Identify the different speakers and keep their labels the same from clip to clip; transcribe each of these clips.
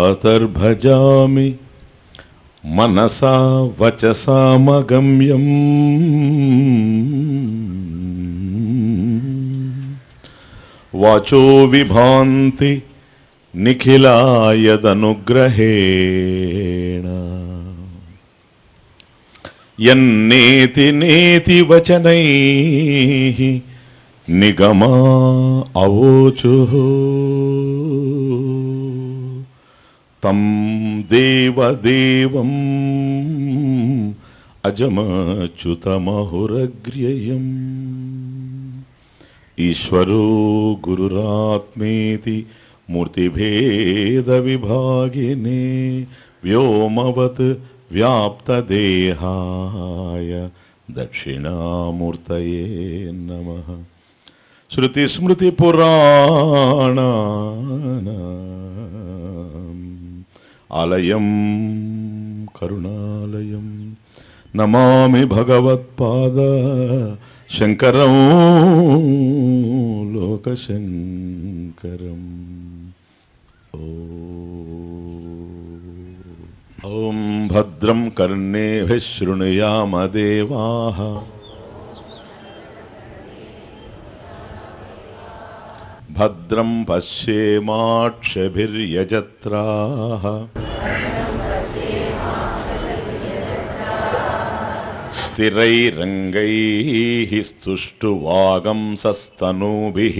Speaker 1: ప్రాతర్భజామి మనసా వచసామగమ్యం వాచో విభాంతి నిఖిలాయదనుగ్రహేణ యన్నేతి నేతి వచనైః నిగమా అవోచుః తం దేవదేవం అజమచ్యుతమహురగ్ర్యయం ఈశ్వరో గురురాత్మేతి మూర్తిభేద విభాగినే వ్యోమవత్ వ్యాప్తదేహాయ దక్షిణామూర్తయే నమః. శృతిస్మృతిపురాణానాం ఆలయం కరుణాలయం నమామి భగవత్పాద శంకరం లోకశంకరం. ఓం భద్రం కర్ణేభిః శృణుయామ దేవాః భద్రం పశ్యేమాక్షభిర్యజత్రాః స్థిరైరంగైః స్తుష్టువాగంసస్తనూభిః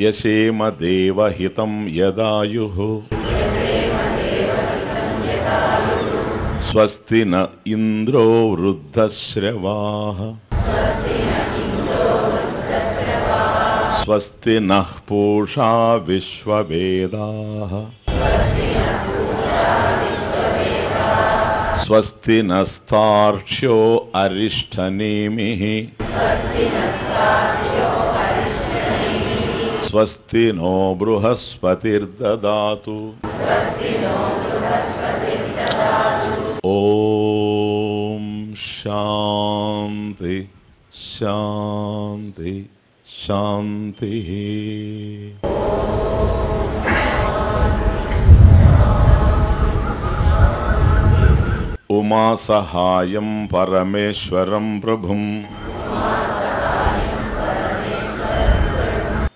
Speaker 1: యశేమ దేవహితం యదాయుః స్వస్తి న ఇంద్రో వృద్ధశ్రవాః స్వస్తి నః పూషా విశ్వవేదాః స్వస్తి నస్తార్క్ష్యో అరిష్టనేమిః స్వస్తి నో బృహస్పతిర్దదాతు. ఓం శాంతి శాంతి శాంతి. ఉమా సహాయం పరమేశ్వరం ప్రభుం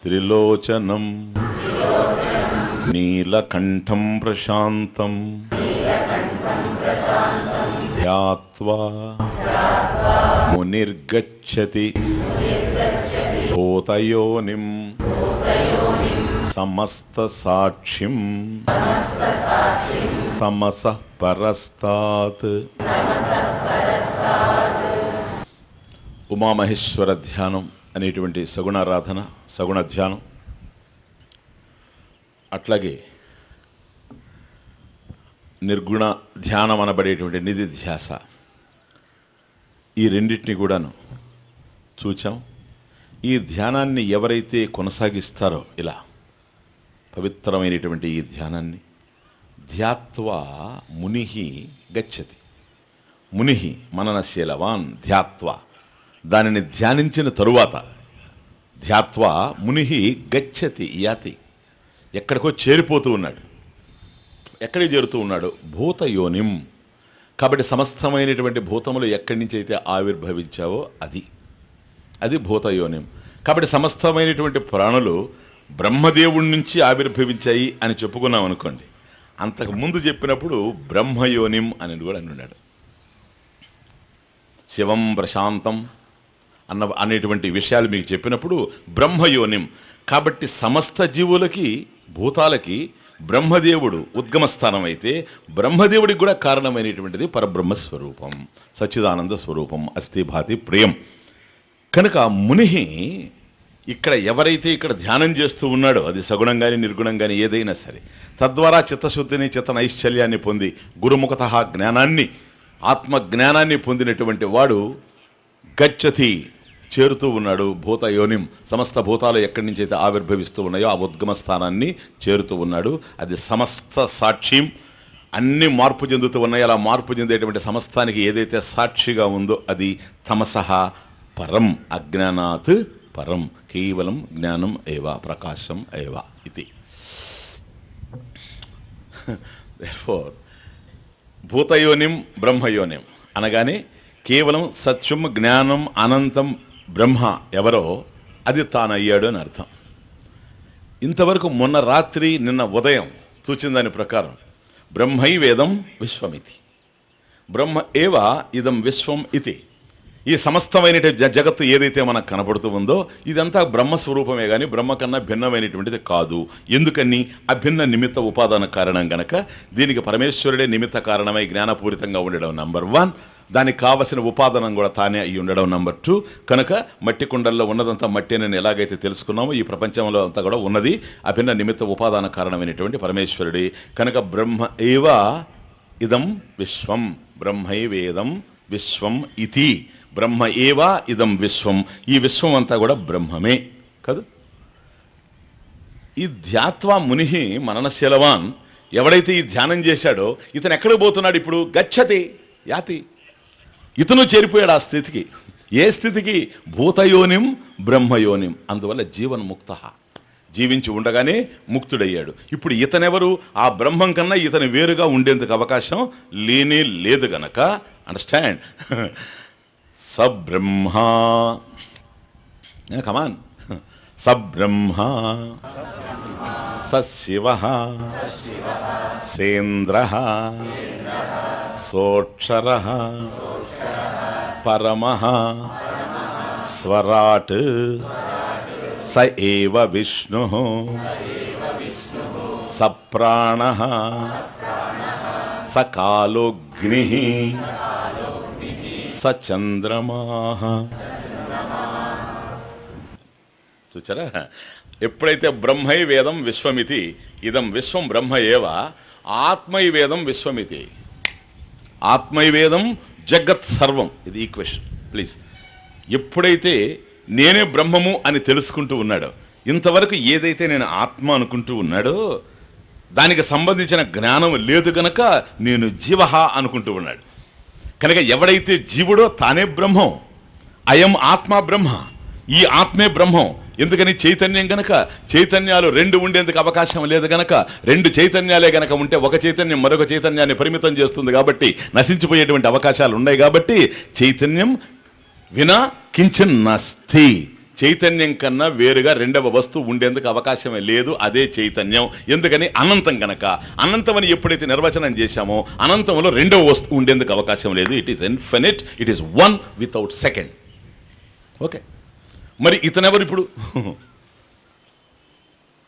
Speaker 1: త్రిలోచనం నీలకంఠం ప్రశాంతం ధ్యాత్వా మునిర్గచ్చతి భూతయోనిం సమస్త సాక్షిం తమసః పరస్తాత్. ఉమామహేశ్వర ధ్యానం అనేటువంటి సగుణారాధన, సగుణ ధ్యానం, అట్లాగే నిర్గుణ ధ్యానం అనబడేటువంటి నిధి ధ్యాస, ఈ రెండింటిని కూడాను చూచాం. ఈ ధ్యానాన్ని ఎవరైతే కొనసాగిస్తారో ఇలా పవిత్రమైనటువంటి ఈ ధ్యానాన్ని ధ్యాత్వా ముని గచ్చతి. ముని మననశీలవాన్ ధ్యాత్వా, దానిని ధ్యానించిన తరువాత ధ్యాత్వా ముని గచ్చతి యాతి, ఎక్కడికో చేరిపోతూ ఉన్నాడు. ఎక్కడికి చేరుతూ ఉన్నాడు? భూతయోనిం. కాబట్టి సమస్తమైనటువంటి భూతములు ఎక్కడి నుంచి అయితే ఆవిర్భవించావో అది భూతయోనిం. కాబట్టి సమస్తమైనటువంటి ప్రాణులు బ్రహ్మదేవుడి నుంచి ఆవిర్భవించాయి అని చెప్పుకున్నాం అనుకోండి. అంతకు ముందు చెప్పినప్పుడు బ్రహ్మయోనిం అని కూడా అన్నాడు. శివం ప్రశాంతం అనేటువంటి విషయాలు మీకు చెప్పినప్పుడు బ్రహ్మయోనిం. కాబట్టి సమస్త జీవులకి, భూతాలకి బ్రహ్మదేవుడు ఉద్గమస్థానం అయితే బ్రహ్మదేవుడికి కూడా కారణమైనటువంటిది పరబ్రహ్మస్వరూపం, సచ్చిదానంద స్వరూపం, అస్థి భాతి ప్రియం. కనుక ముని ఇక్కడ ఎవరైతే ఇక్కడ ధ్యానం చేస్తూ ఉన్నాడో, అది సగుణం కానీ నిర్గుణం కానీ ఏదైనా సరే, తద్వారా చిత్తశుద్ధిని, చిత్త నైశ్చల్యాన్ని పొంది గురుముఖత జ్ఞానాన్ని, ఆత్మజ్ఞానాన్ని పొందినటువంటి వాడు గచ్చతి, చేరుతూ ఉన్నాడు భూతయోనిం. సమస్త భూతాలు ఎక్కడి నుంచి అయితే ఆవిర్భవిస్తూ ఉన్నాయో ఆ ఉద్గమ స్థానాన్ని చేరుతూ ఉన్నాడు. అది సమస్త సాక్షిం, అన్ని మార్పు చెందుతూ ఉన్నాయి. అలా మార్పు చెందేటువంటి సమస్తానికి ఏదైతే సాక్షిగా ఉందో అది తమసహ పరం, అజ్ఞానాత్ పరం కేవలం జ్ఞానం ఏవ ప్రకాశం ఏవ ఇది. therefore భూతయోనిం బ్రహ్మయోనిం అనగానే కేవలం సత్యం జ్ఞానం అనంతం బ్రహ్మ ఎవరో అది తానయ్యాడు అని అర్థం. ఇంతవరకు మొన్న రాత్రి నిన్న ఉదయం చూచిన దాని ప్రకారం బ్రహ్మైవేదం విశ్వమితి, బ్రహ్మ ఏవ ఇదం విశ్వం ఇది. ఈ సమస్తమైన జగత్తు ఏదైతే మనకు కనపడుతూ ఉందో ఇదంతా బ్రహ్మస్వరూపమే కానీ బ్రహ్మ కన్నా భిన్నమైనటువంటిది కాదు. ఎందుకని? అభిన్న నిమిత్త ఉపాదాన కారణం గనక దీనికి పరమేశ్వరుడే నిమిత్త కారణమై జ్ఞానపూరితంగా ఉండడం నంబర్ 1. దానికి కావలసిన ఉపాదానం కూడా తానే అయి ఉండడం నంబర్ 2. కనుక మట్టి కుండల్లో ఉన్నదంతా మట్టి అని ఎలాగైతే తెలుసుకున్నామో ఈ ప్రపంచంలో అంతా కూడా ఉన్నది అభిన్న నిమిత్త ఉపాదాన కారణమైనటువంటి పరమేశ్వరుడే. కనుక బ్రహ్మ ఏవ ఇదం విశ్వం, బ్రహ్మైవేదం విశ్వం ఇతి, బ్రహ్మ ఏవ ఇదం విశ్వం, ఈ విశ్వం అంతా కూడా బ్రహ్మమే కాదు. ఈ ధ్యాత్వా ముని మననశీలవాన్ ఎవడైతే ఈ ధ్యానం చేశాడో ఇతను ఎక్కడికి పోతున్నాడు? ఇప్పుడు గచ్చతి యాతి, ఇతను చేరిపోయాడు ఆ స్థితికి. ఏ స్థితికి? భూతయోనిం బ్రహ్మయోనిం. అందువల్ల జీవన్ముక్త, జీవించి ఉండగానే ముక్తుడయ్యాడు. ఇప్పుడు ఇతనెవరు? ఆ బ్రహ్మం కన్నా ఇతను వేరుగా ఉండేందుకు అవకాశం లేనే లేదు గనక అండర్స్టాండ్. సబ్రహ్మ, కమాన్, సబ్రహ్మ సశివ సేంద్ర సోక్షర పరమః స్వరాట్ స ఏవ విష్ణుః సప్రాణః సకాలోగ్నిః సచంద్రమాః. చూచారా? ఎప్పుడైతే బ్రహ్మైవేదం విశ్వమితి ఇదం విశ్వం బ్రహ్మ ఏవ ఆత్మైవేదం విశ్వమితి, ఆత్మైవేదం జగత్ సర్వం, ఇది ఈక్వేషన్ ప్లీజ్. ఎప్పుడైతే నేనే బ్రహ్మము అని తెలుసుకుంటూ ఉన్నాడో, ఇంతవరకు ఏదైతే నేను ఆత్మ అనుకుంటూ ఉన్నాడో దానికి సంబంధించిన జ్ఞానం లేదు గనక నేను జీవహ అనుకుంటూ ఉన్నాడు. కనుక ఎవడైతే జీవుడో తానే బ్రహ్మం, అయం ఆత్మ బ్రహ్మ, ఈ ఆత్మే బ్రహ్మం. ఎందుకని? చైతన్యం గనక. చైతన్యాలు రెండు ఉండేందుకు అవకాశం లేదు గనక, రెండు చైతన్యాలే గనక ఉంటే ఒక చైతన్యం మరొక చైతన్యాన్ని పరిమితం చేస్తుంది కాబట్టి నశించిపోయేటువంటి అవకాశాలు ఉన్నాయి. కాబట్టి చైతన్యం వినా కించన్ నస్తి, చైతన్యం కన్నా వేరుగా రెండవ వస్తువు ఉండేందుకు అవకాశమే లేదు, అదే చైతన్యం. ఎందుకని? అనంతం గనక. అనంతం అని ఎప్పుడైతే నిర్వచనం చేశామో అనంతంలో రెండవ వస్తువు ఉండేందుకు అవకాశం లేదు. It is infinite, it is one without second. Okay, మరి ఇతనెవరు ఇప్పుడు?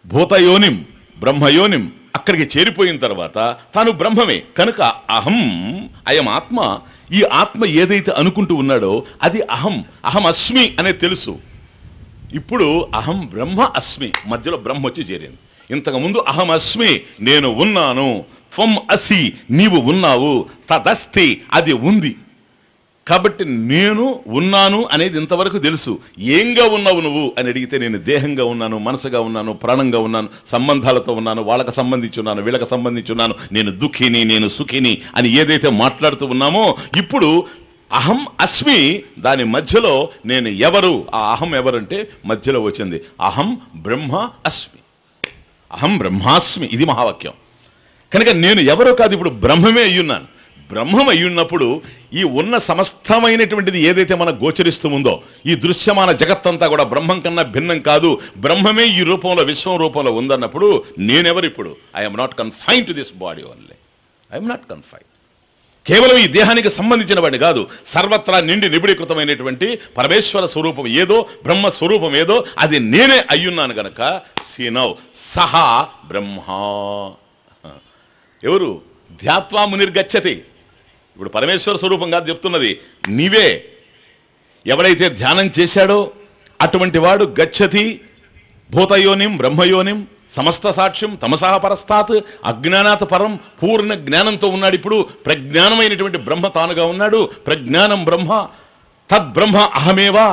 Speaker 1: భూతయోనిం బ్రహ్మయోనిం అక్కడికి చేరిపోయిన తర్వాత తాను బ్రహ్మమే కనుక అహం అయం ఆత్మ, ఈ ఆత్మ ఏదైతే అనుకుంటూ ఉన్నాడో అది అహం, అహం అస్మి అనే తెలుసు. ఇప్పుడు అహం బ్రహ్మ అస్మి, మధ్యలో బ్రహ్మ వచ్చి చేరింది. ఇంతకుముందు అహం అస్మి నేను ఉన్నాను, త్వం అసి నీవు ఉన్నావు, తదస్తి అది ఉంది. కాబట్టి నేను ఉన్నాను అనేది ఇంతవరకు తెలుసు. ఏంగా ఉన్నావు నువ్వు అని అడిగితే నేను దేహంగా ఉన్నాను, మనసుగా ఉన్నాను, ప్రాణంగా ఉన్నాను, సంబంధాలతో ఉన్నాను, వాళ్ళకి సంబంధించి ఉన్నాను, వీళ్ళకి సంబంధించి ఉన్నాను, నేను దుఃఖిని నేను సుఖిని అని ఏదైతే మాట్లాడుతూ ఉన్నామో ఇప్పుడు అహం అస్మి దాని మధ్యలో నేను ఎవరు, ఆ అహం ఎవరంటే మధ్యలో వచ్చింది అహం బ్రహ్మ అస్మి, అహం బ్రహ్మాస్మి, ఇది మహావాక్యం. కనుక నేను ఎవరో కాదు, ఇప్పుడు బ్రహ్మమే అయ్యున్నాను. బ్రహ్మం అయ్యున్నప్పుడు ఈ ఉన్న సమస్తమైనటువంటిది ఏదైతే మనకు గోచరిస్తూ ఉందో ఈ దృశ్యమాన జగత్తంతా కూడా బ్రహ్మం కన్నా భిన్నం కాదు, బ్రహ్మమే ఈ రూపంలో విశ్వం రూపంలో ఉందన్నప్పుడు నేనెవరు ఇప్పుడు? I'm not confined to this body only, I'm not confined. కేవలం ఈ దేహానికి సంబంధించిన వాడిని కాదు, సర్వత్రా నిండి నిబిడీకృతమైనటువంటి పరమేశ్వర స్వరూపం ఏదో, బ్రహ్మ స్వరూపం ఏదో అది నేనే అయ్యున్నాను గనక సీనవ్ సహా బ్రహ్మ. ఎవరు? ధ్యాత్వా మునిర్గచ్చతి. ఇప్పుడు పరమేశ్వర స్వరూపం కాదు చెప్తున్నది, నీవే. ఎవడైతే ధ్యానం చేశాడో అటువంటి వాడు గచ్చతి భూతయోనిం బ్రహ్మయోనిం సమస్త సాక్ష్యం తమసహ పరస్తాత్ అజ్ఞానాత్ పరం, పూర్ణ జ్ఞానంతో ఉన్నాడు. ఇప్పుడు ప్రజ్ఞానమైనటువంటి బ్రహ్మ తానుగా ఉన్నాడు. ప్రజ్ఞానం బ్రహ్మ, తద్బ్రహ్మ అహమేవా,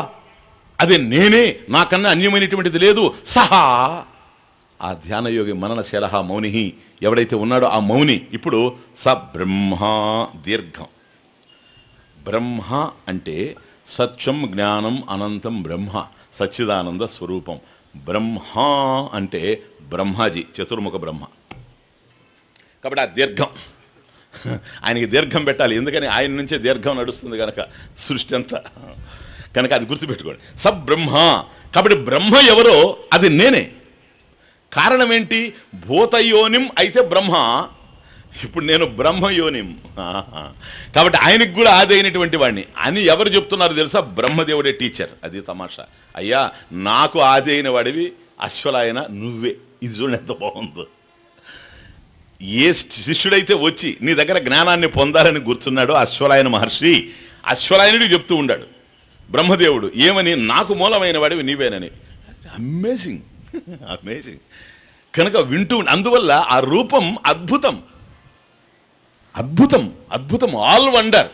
Speaker 1: అది నేనే, నాకన్నా అన్యమైనటువంటిది లేదు. సహా ఆ ధ్యానయోగి మననశీల మౌని ఎవడైతే ఉన్నాడో ఆ మౌని ఇప్పుడు స బ్రహ్మ దీర్ఘం. బ్రహ్మ అంటే సత్యం జ్ఞానం అనంతం బ్రహ్మ. సచ్చిదానంద స్వరూపం. బ్రహ్మ అంటే బ్రహ్మాజీ, చతుర్ముఖ బ్రహ్మ. కాబట్టి ఆ దీర్ఘం, ఆయనకి దీర్ఘం పెట్టాలి, ఎందుకని ఆయన నుంచే దీర్ఘం నడుస్తుంది కనుక సృష్టి అంతా. కనుక అది గుర్తుపెట్టుకోండి, సబ్రహ్మ. కాబట్టి బ్రహ్మ ఎవరో అది నేనే. కారణం ఏంటి? భూతయోనిం అయితే బ్రహ్మ, ఇప్పుడు నేను బ్రహ్మయోనిం. కాబట్టి ఆయనకు కూడా ఆది అయినటువంటి వాడిని అని ఎవరు చెప్తున్నారు తెలుసా? బ్రహ్మదేవుడే టీచర్. అది తమాషా. అయ్యా, నాకు ఆది అయిన వాడివి అశ్వలాయన నువ్వే. ఇది చూడండి ఎంత బాగుందో. ఏ శిష్యుడైతే వచ్చి నీ దగ్గర జ్ఞానాన్ని పొందాలని కూర్చున్నాడో అశ్వలాయన మహర్షి, అశ్వలాయనుడికి చెప్తూ ఉండాడు బ్రహ్మదేవుడు ఏమని? నాకు మూలమైన వాడివి నీవేనని. Amazing, amazing. కనుక వింటూ, అందువల్ల ఆ రూపం అద్భుతం, అద్భుతం, అద్భుతం, ఆల్ వండర్.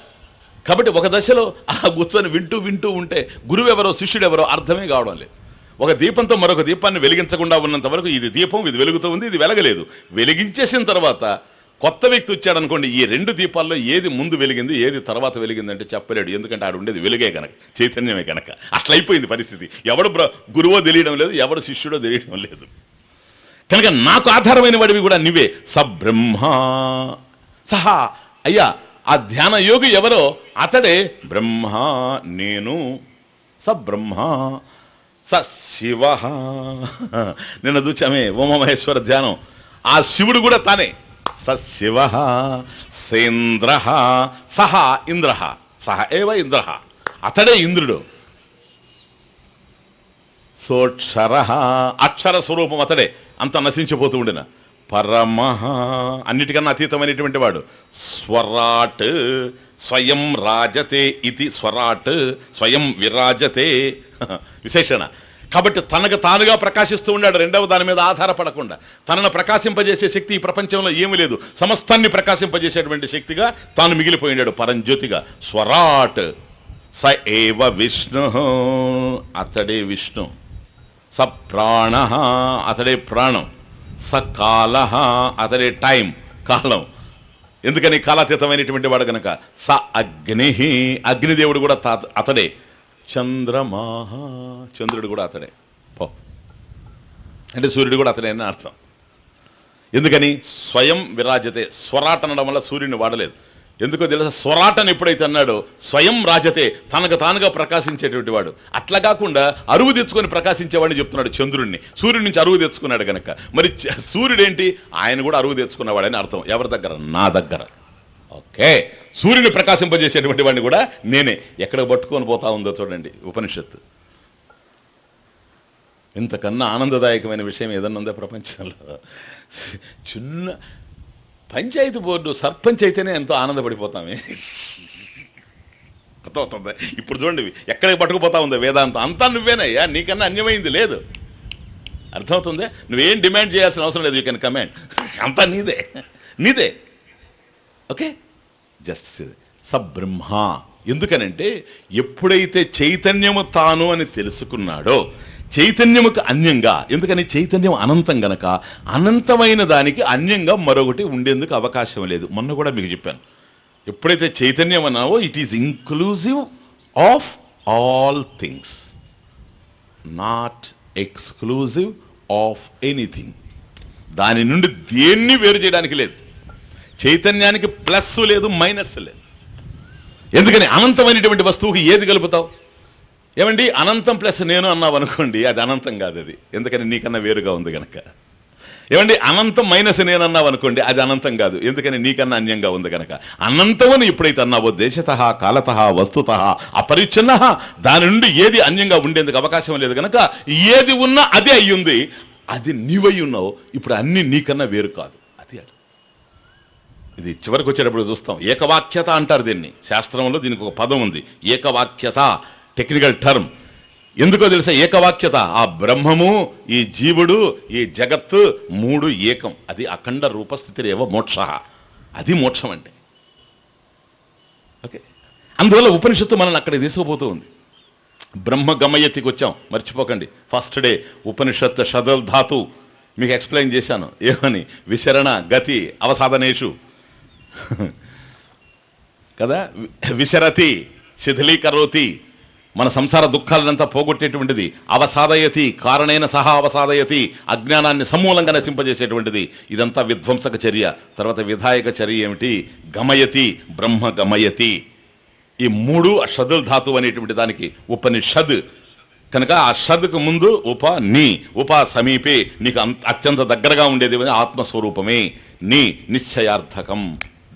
Speaker 1: కాబట్టి ఒక దశలో ఆ కూర్చొని వింటూ వింటూ ఉంటే గురువు ఎవరో శిష్యుడు ఎవరో అర్థమే కావడం లేదు. ఒక దీపంతో మరొక దీపాన్ని వెలిగించకుండా ఉన్నంత వరకు ఇది దీపం, ఇది వెలుగుతూ ఉంది, ఇది వెలగలేదు. వెలిగించేసిన తర్వాత కొత్త వ్యక్తి వచ్చాడనుకోండి, ఈ రెండు దీపాల్లో ఏది ముందు వెలిగింది, ఏది తర్వాత వెలిగింది అంటే చెప్పలేడు. ఎందుకంటే ఆడు ఉండేది వెలుగే కనుక, చైతన్యమే కనుక. అట్లయిపోయింది పరిస్థితి. ఎవడు గురువో తెలియడం లేదు, ఎవడు శిష్యుడో తెలియడం లేదు. కనుక నాకు ఆధారమైన వాడివి కూడా నువ్వే. సబ్రహ్మ సహా. అయ్యా, ఆ ధ్యాన యోగి ఎవరో అతడే బ్రహ్మ, నేను. సబ్రహ్మ స శివ. నిన్న చూచామే ఉమామహేశ్వర ధ్యానం, ఆ శివుడు కూడా తానే. సశివ సేంద్ర సహ ఇంద్ర, సహ ఏవ ఇంద్ర, అతడే ఇంద్రుడు. సోక్షర, అక్షర స్వరూపం అతడే, అంత నశించిపోతూ ఉండిన. పరమ, అన్నిటికన్నా అతీతమైనటువంటి వాడు. స్వరాట్ స్వయం రాజతే ఇది, స్వరాట్ స్వయం విరాజతే విశేషణ. కాబట్టి తనకు తానుగా ప్రకాశిస్తూ ఉన్నాడు, రెండవ దాని మీద ఆధారపడకుండా. తనను ప్రకాశింపజేసే శక్తి ఈ ప్రపంచంలో ఏమీ లేదు. సమస్తాన్ని ప్రకాశింపజేసేటువంటి శక్తిగా తాను మిగిలిపోయినాడు పరంజ్యోతిగా. స్వరాట్ స ఏవ విష్ణు, అతడే విష్ణు. స ప్రాణ, అతడే ప్రాణం. స కాల, అతడే టైం, కాలం. ఎందుకని? కాలాతీతమైనటువంటి వాడు కనుక. స అగ్ని, అగ్నిదేవుడు కూడా అతడే. చంద్రమాహ, చంద్రుడు కూడా అతడే. అంటే సూర్యుడు కూడా అతడే అని అర్థం. ఎందుకని? స్వయం విరాజతే. స్వరాట్ అనడం వల్ల సూర్యుడిని వాడలేదు. ఎందుకో తెలుసా? స్వరాటని ఎప్పుడైతే అన్నాడో స్వయం రాజతే, తనకు తానుగా ప్రకాశించేటువంటి వాడు. అట్లా కాకుండా అరువు తెచ్చుకొని ప్రకాశించేవాడిని చెప్తున్నాడు చంద్రుడిని. సూర్యుడి నుంచి అరువు తెచ్చుకున్నాడు కనుక. మరి సూర్యుడేంటి? ఆయన కూడా అరువు తెచ్చుకున్నవాడని అర్థం. ఎవరి దగ్గర? నా దగ్గర. ఓకే, సూర్యుని ప్రకాశింపజేసేటువంటి వాడిని కూడా నేనే. ఎక్కడ పట్టుకొని పోతా ఉందో చూడండి ఉపనిషత్తు. ఇంతకన్నా ఆనందదాయకమైన విషయం ఏదన్నా ఉందా ప్రపంచంలో? చిన్న పంచాయతీ బోర్డు సర్పంచ్ అయితేనే ఎంతో ఆనందపడిపోతామే. అర్థమవుతుంది? ఇప్పుడు చూడండి ఎక్కడికి పట్టుకుపోతా ఉందో వేదాంతం. అంతా నువ్వేనయ్యా, నీకన్నా అన్యమైంది లేదు. అర్థమవుతుంది? నువ్వేం డిమాండ్ చేయాల్సిన అవసరం లేదు. You can command. అంతా నీదే, నీదే. ఓకే, జస్ట్ సబ్రహ్మ. ఎందుకనంటే ఎప్పుడైతే చైతన్యము తాను అని తెలుసుకున్నాడో, చైతన్యముకు అన్యంగా, ఎందుకని? చైతన్యం అనంతం గనక, అనంతమైన దానికి అన్యంగా మరొకటి ఉండేందుకు అవకాశం లేదు. మొన్న కూడా మీకు చెప్పాను, ఎప్పుడైతే చైతన్యం అన్నావో it is inclusive of all things, not exclusive of anything. దాని నుండి దేన్ని వేరు చేయడానికి లేదు. చైతన్యానికి ప్లస్ లేదు, మైనస్ లేదు. ఎందుకని? అనంతమైనటువంటి వస్తువుకి ఏది కలుపుతావు? ఏమండి, అనంతం ప్లస్ నేను అన్నావు అనుకోండి, అది అనంతం కాదు. అది ఎందుకని? నీకన్నా వేరుగా ఉంది కనుక. ఏమండి, అనంతం మైనస్ నేను అన్నావు అనుకోండి, అది అనంతం కాదు. ఎందుకని? నీకన్నా అన్యంగా ఉంది కనుక. అనంతమని ఎప్పుడైతే అన్నావో, దేశతః కాలతః వస్తుతః అపరిచ్ఛిన్న, దాని నుండి ఏది అన్యంగా ఉండేందుకు అవకాశం లేదు కనుక ఏది ఉన్నా అదే అయ్యింది. అది నీవై ఉన్నావు. ఇప్పుడు అన్ని నీకన్నా వేరు కాదు. అది ఇది చివరికి వచ్చేటప్పుడు చూస్తాం. ఏకవాక్యత అంటారు దీన్ని. శాస్త్రంలో దీనికి ఒక పదం ఉంది, ఏకవాక్యత, టెక్నికల్ టర్మ్. ఎందుకో తెలుసా? ఏకవాక్యత. ఆ బ్రహ్మము, ఈ జీవుడు, ఈ జగత్తు మూడు ఏకం. అది అఖండ రూపస్థితిరేవ మోక్ష. అది మోక్షం అంటే. ఓకే, అందువల్ల ఉపనిషత్తు మనల్ని అక్కడ తీసుకుపోతూ ఉంది. బ్రహ్మ గమయతికి వచ్చాం, మర్చిపోకండి. ఫస్ట్ డే ఉపనిషత్ షదల్ ధాతు మీకు ఎక్స్ప్లెయిన్ చేశాను. ఏమని? విశరణ గతి అవసాధనేషు కదా. విశరతి శిథిలీకరోతి మన సంసార దుఃఖాలనంతా పోగొట్టేటువంటిది. అవసాదయతి, కారణైన సహా అవసాదయతి, అజ్ఞానాన్ని సమూలంగా నశింపజేసేటువంటిది. ఇదంతా విధ్వంసక చర్య. తర్వాత విధాయక చర్య ఏమిటి? గమయతి, బ్రహ్మ గమయతి. ఈ మూడు షదుల్ ధాతువు అనేటువంటి దానికి ఉపనిషద్ కనుక ఆ షద్కు ముందు ఉప సమీపే, నీకు అత్యంత దగ్గరగా ఉండేది ఆత్మస్వరూపమే, నీ నిశ్చయార్థకం,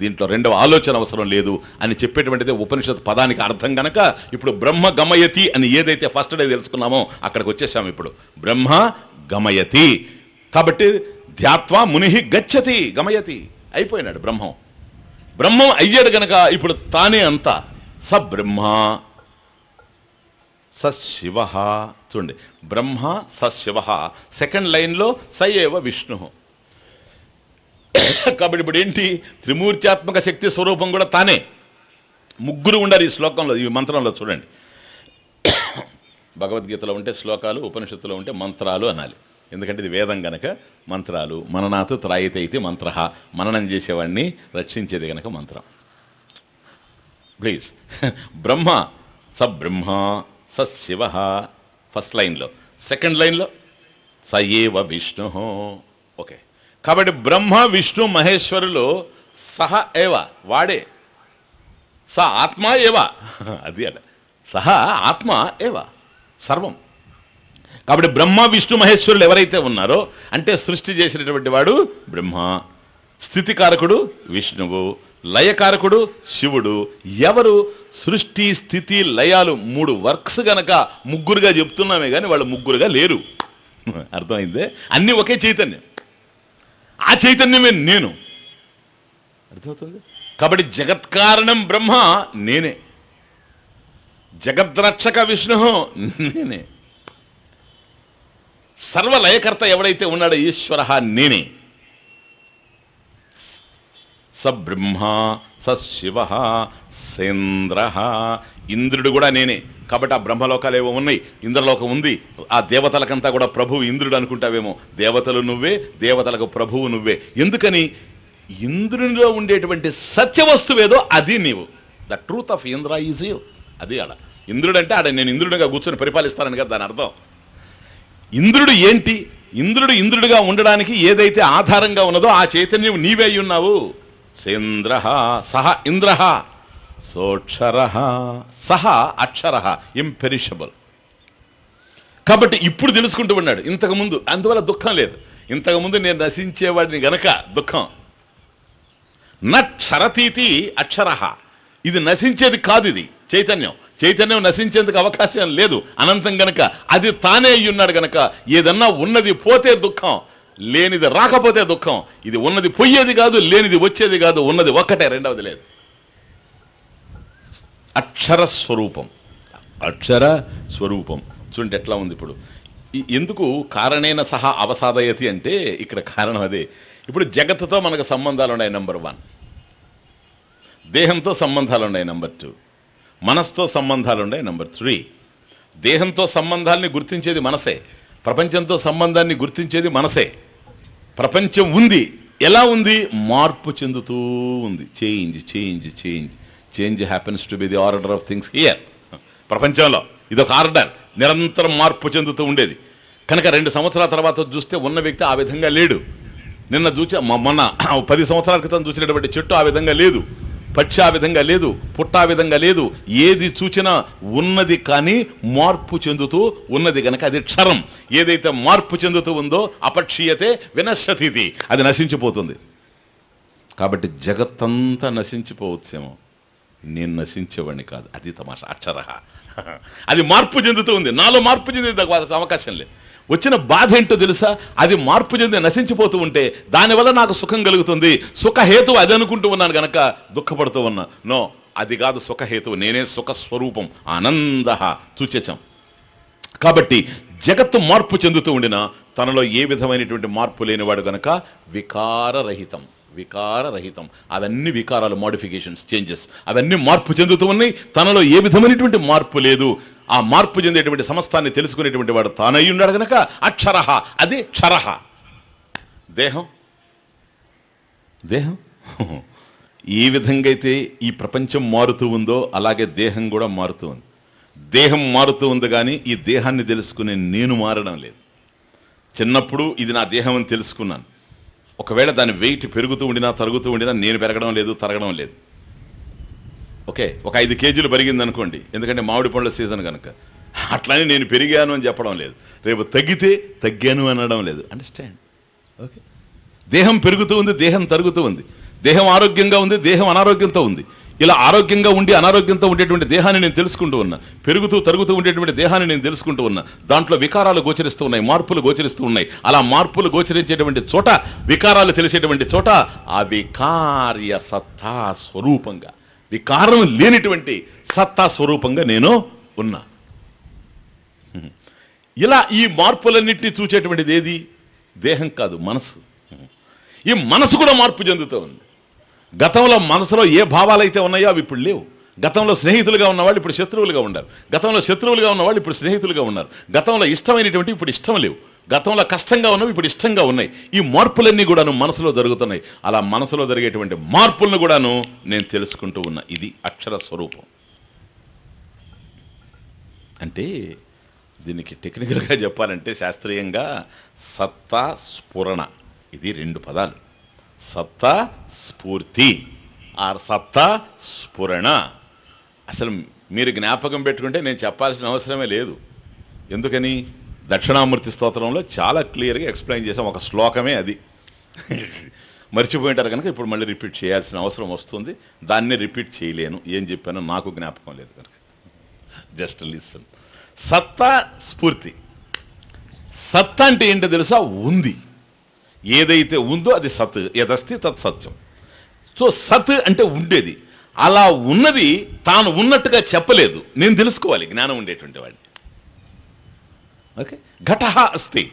Speaker 1: దీంట్లో రెండవ ఆలోచన అవసరం లేదు అని చెప్పేటువంటిది ఉపనిషత్ పదానికి అర్థం గనక ఇప్పుడు బ్రహ్మ గమయతి అని ఏదైతే ఫస్ట్ డే తెలుసుకున్నామో అక్కడికి వచ్చేసాము. ఇప్పుడు బ్రహ్మ గమయతి కాబట్టి ధ్యాత్వా ముని గచ్చతి, గమయతి అయిపోయినాడు బ్రహ్మం. బ్రహ్మం అయ్యాడు గనక ఇప్పుడు తానే అంతా. స బ్రహ్మ స శివ. చూడండి, బ్రహ్మ స శివ, సెకండ్ లైన్లో స ఏవ విష్ణు. కాబట్టి ఇప్పుడు ఏంటి? త్రిమూర్త్యాత్మక శక్తి స్వరూపం కూడా తానే. ముగ్గురు ఉండరు ఈ శ్లోకంలో, ఈ మంత్రంలో. చూడండి, భగవద్గీతలో ఉంటే శ్లోకాలు, ఉపనిషత్తులో ఉంటే మంత్రాలు అనాలి. ఎందుకంటే ఇది వేదం గనక మంత్రాలు. మననాత్ త్రాయతే ఇది మంత్ర, మననం చేసేవాడిని రక్షించేది గనక మంత్రం. ప్లీజ్, బ్రహ్మ స బ్రహ్మ స శివ ఫస్ట్ లైన్లో, సెకండ్ లైన్లో స ఏవ విష్ణు. ఓకే, కాబట్టి బ్రహ్మ విష్ణు మహేశ్వరులు సహ ఏవ, వాడే. స ఆత్మ ఏవ, అది అట. సహ ఆత్మ ఏవ సర్వం. కాబట్టి బ్రహ్మ విష్ణు మహేశ్వరులు ఎవరైతే ఉన్నారో అంటే సృష్టి చేసినటువంటి వాడు బ్రహ్మ, స్థితికారకుడు విష్ణువు, లయకారకుడు శివుడు. ఎవరు? సృష్టి స్థితి లయాలు మూడు వర్క్స్ గనక ముగ్గురుగా చెప్తున్నామే కానీ వాళ్ళు ముగ్గురుగా లేరు. అర్థమైందే? అన్నీ ఒకే చైతన్యం. ఆ చైతన్యమే నేను. అర్థమవుతుంది? కాబట్టి జగత్కారణం బ్రహ్మ నేనే, జగద్రక్షక విష్ణు నేనే, సర్వలయకర్త ఎవడైతే ఉన్నాడో ఈశ్వర నేనే. స బ్రహ్మ స శివ సేంద్ర, ఇంద్రుడు కూడా నేనే. కాబట్టి ఆ బ్రహ్మలోకాలు ఏవో ఉన్నాయి, ఇంద్రలోకం ఉంది. ఆ దేవతలకంతా కూడా ప్రభువు ఇంద్రుడు అనుకుంటావేమో. దేవతలు నువ్వే, దేవతలకు ప్రభువు నువ్వే. ఎందుకని? ఇంద్రునిలో ఉండేటువంటి సత్యవస్తువేదో అది నీవు. The truth of Indra is you. అది ఆడ ఇంద్రుడు అంటే ఆడ నేను ఇంద్రుడిగా కూర్చొని పరిపాలిస్తానని కదా దాని అర్థం. ఇంద్రుడు ఏంటి? ఇంద్రుడు ఇంద్రుడిగా ఉండడానికి ఏదైతే ఆధారంగా ఉన్నదో ఆ చైతన్యం నీవే ఉన్నావు. సేంద్ర సహ ఇంద్ర సోక్షర సహ అక్షర ఇంపెరిషబుల్. కాబట్టి ఇప్పుడు తెలుసుకుంటూ ఉన్నాడు. ఇంతకుముందు అందువల్ల దుఃఖం లేదు. ఇంతకుముందు నేను నశించేవాడిని గనక దుఃఖం. నక్షరతీతి అక్షర, ఇది నశించేది కాదు. ఇది చైతన్యం. చైతన్యం నశించేందుకు అవకాశం లేదు, అనంతం గనక. అది తానే అయ్యున్నాడు గనక ఏదన్నా ఉన్నది పోతే దుఃఖం, లేనిది రాకపోతే దుఃఖం. ఇది ఉన్నది పోయేది కాదు, లేనిది వచ్చేది కాదు, ఉన్నది ఒక్కటే, రెండవది లేదు. అక్షర స్వరూపం, అక్షర స్వరూపం. చూడండి ఎట్లా ఉంది ఇప్పుడు. ఎందుకు కారణేన సహా అవసాదయతి అంటే ఇక్కడ కారణం అదే. ఇప్పుడు జగత్తుతో మనకు సంబంధాలు ఉన్నాయి, నెంబర్ 1. దేహంతో సంబంధాలు ఉన్నాయి, నెంబర్ 2. మనస్సుతో సంబంధాలు ఉన్నాయి, నెంబర్ 3. దేహంతో సంబంధాలని గుర్తించేది మనసే, ప్రపంచంతో సంబంధాన్ని గుర్తించేది మనసే. ప్రపంచం ఉంది, ఎలా ఉంది? మార్పు చెందుతూ ఉంది. Change change change change happens to be the order of things here. ప్రపంచంలో ఇదొక ఆర్డర్, నిరంతరం మార్పు చెందుతూ ఉండేది. కనుక 2 సంవత్సరాల తర్వాత చూస్తే ఉన్న వ్యక్తి ఆ విధంగా లేడు. నిన్న మొన్న 10 సంవత్సరాల క్రితం చూసినటువంటి చెట్టు ఆ విధంగా లేదు, పక్షి ఆ విధంగా లేదు, పుట్ట ఆ విధంగా లేదు. ఏది చూచినా ఉన్నది కానీ మార్పు చెందుతూ ఉన్నది గనక అది క్షరం. ఏదైతే మార్పు చెందుతూ ఉందో అపక్షీయతే వినశ్యతి, అది నశించిపోతుంది. కాబట్టి జగత్తంతా నశించిపోవచ్చేమో, నేను నశించేవాడిని కాదు. అది తమాషా. అక్షర అది మార్పు చెందుతూ ఉంది. నాలో మార్పు చెందేది అవకాశం లేదు. వచ్చిన బాధ ఏంటో తెలుసా? అది మార్పు చెంది నశించిపోతూ ఉంటే దానివల్ల నాకు సుఖం కలుగుతుంది. సుఖహేతువు అది అనుకుంటూ ఉన్నాను గనక దుఃఖపడుతూ ఉన్నా. నో, అది కాదు సుఖహేతువు. నేనే సుఖస్వరూపం, ఆనంద చూచేచం. కాబట్టి జగత్తు మార్పు చెందుతూ ఉండినా తనలో ఏ విధమైనటువంటి మార్పు లేనివాడు గనక వికారరహితం. వికారరహితం. అవన్నీ వికారాలు, మోడిఫికేషన్స్, చేంజెస్, అవన్నీ మార్పు చెందుతూ ఉన్నాయి. తనలో ఏ విధమైనటువంటి మార్పు లేదు. ఆ మార్పు చెందేటువంటి సమస్తాన్ని తెలుసుకునేటువంటి వాడు తానై ఉన్నాడు గనక అక్షర, అది క్షర. దేహం దేహం ఏ విధంగా అయితే ఈ ప్రపంచం మారుతూ ఉందో అలాగే దేహం కూడా మారుతూ ఉంది. దేహం మారుతూ ఉంది కానీ ఈ దేహాన్ని తెలుసుకునే నేను మారడం లేదు. చిన్నప్పుడు ఇది నా దేహం అని తెలుసుకున్నాను. ఒకవేళ దాని వెయిట్ పెరుగుతూ ఉండినా తరుగుతూ ఉండినా నేను పెరగడం లేదు, తరగడం లేదు. ఓకే, ఒక 5 కేజీలు పెరిగింది అనుకోండి, ఎందుకంటే మామిడి పండ్ల సీజన్ కనుక. అట్లానే నేను పెరిగాను అని చెప్పడం లేదు, రేపు తగ్గితే తగ్గాను అనడం లేదు. అండర్స్టాండ్? ఓకే, దేహం పెరుగుతూ ఉంది, దేహం తరుగుతూ ఉంది. దేహం ఆరోగ్యంగా ఉంది, దేహం అనారోగ్యంతో ఉంది. ఇలా ఆరోగ్యంగా ఉండి అనారోగ్యంతో ఉండేటువంటి దేహాన్ని నేను తెలుసుకుంటూ ఉన్నా, పెరుగుతూ తరుగుతూ ఉండేటువంటి దేహాన్ని నేను తెలుసుకుంటూ ఉన్నా. దాంట్లో వికారాలు గోచరిస్తూ ఉన్నాయి, మార్పులు గోచరిస్తూ ఉన్నాయి. అలా మార్పులు గోచరించేటువంటి చోట, వికారాలు తెలిసేటువంటి చోట అవికార్య సత్తా స్వరూపంగా, వికారం లేనిటువంటి సత్తా స్వరూపంగా నేను ఉన్నా. ఇలా ఈ మార్పులన్నింటినీ చూచేటువంటిది ఏది? దేహం కాదు, మనసు. ఈ మనసు కూడా మార్పు చెందుతూ ఉంది. గతంలో మనసులో ఏ భావాలు అయితే ఉన్నాయో అవి ఇప్పుడు లేవు. గతంలో స్నేహితులుగా ఉన్నవాళ్ళు ఇప్పుడు శత్రువులుగా ఉన్నారు. గతంలో శత్రువులుగా ఉన్నవాళ్ళు ఇప్పుడు స్నేహితులుగా ఉన్నారు. గతంలో ఇష్టమైనటువంటి ఇప్పుడు ఇష్టం లేవు. గతంలో కష్టంగా ఉన్నవి ఇప్పుడు ఇష్టంగా ఉన్నాయి. ఈ మార్పులన్నీ కూడాను మనసులో జరుగుతున్నాయి. అలా మనసులో జరిగేటువంటి మార్పులను కూడాను నేను తెలుసుకుంటూ ఉన్నా. ఇది అక్షర స్వరూపం. అంటే దీనికి టెక్నికల్గా చెప్పాలంటే, శాస్త్రీయంగా సత్తా స్ఫురణ, ఇది 2 పదాలు. సత్తా స్ఫూర్తి ఆర్ సత్తా స్ఫురణ. అసలు మీరు జ్ఞాపకం పెట్టుకుంటే నేను చెప్పాల్సిన అవసరమే లేదు. ఎందుకని? దక్షిణామూర్తి స్తోత్రంలో చాలా క్లియర్గా ఎక్స్ప్లెయిన్ చేసాం. ఒక శ్లోకమే అది. మర్చిపోయింటారు కనుక ఇప్పుడు మళ్ళీ రిపీట్ చేయాల్సిన అవసరం వస్తుంది. దాన్ని రిపీట్ చేయలేను. ఏం చెప్పానో నాకు జ్ఞాపకం లేదు కనుక జస్ట్ లిసన్. సత్తా స్ఫూర్తి. సత్తా అంటే ఏంటో తెలుసా? ఉంది. ఏదైతే ఉందో అది సత్. యదస్తి తత్ సత్యం. సో సత్ అంటే ఉండేది. అలా ఉన్నది తాను ఉన్నట్టుగా చెప్పలేదు, నేను తెలుసుకోవాలి, జ్ఞానం ఉండేటువంటి వాడిని. ఓకే, ఘటః అస్తి,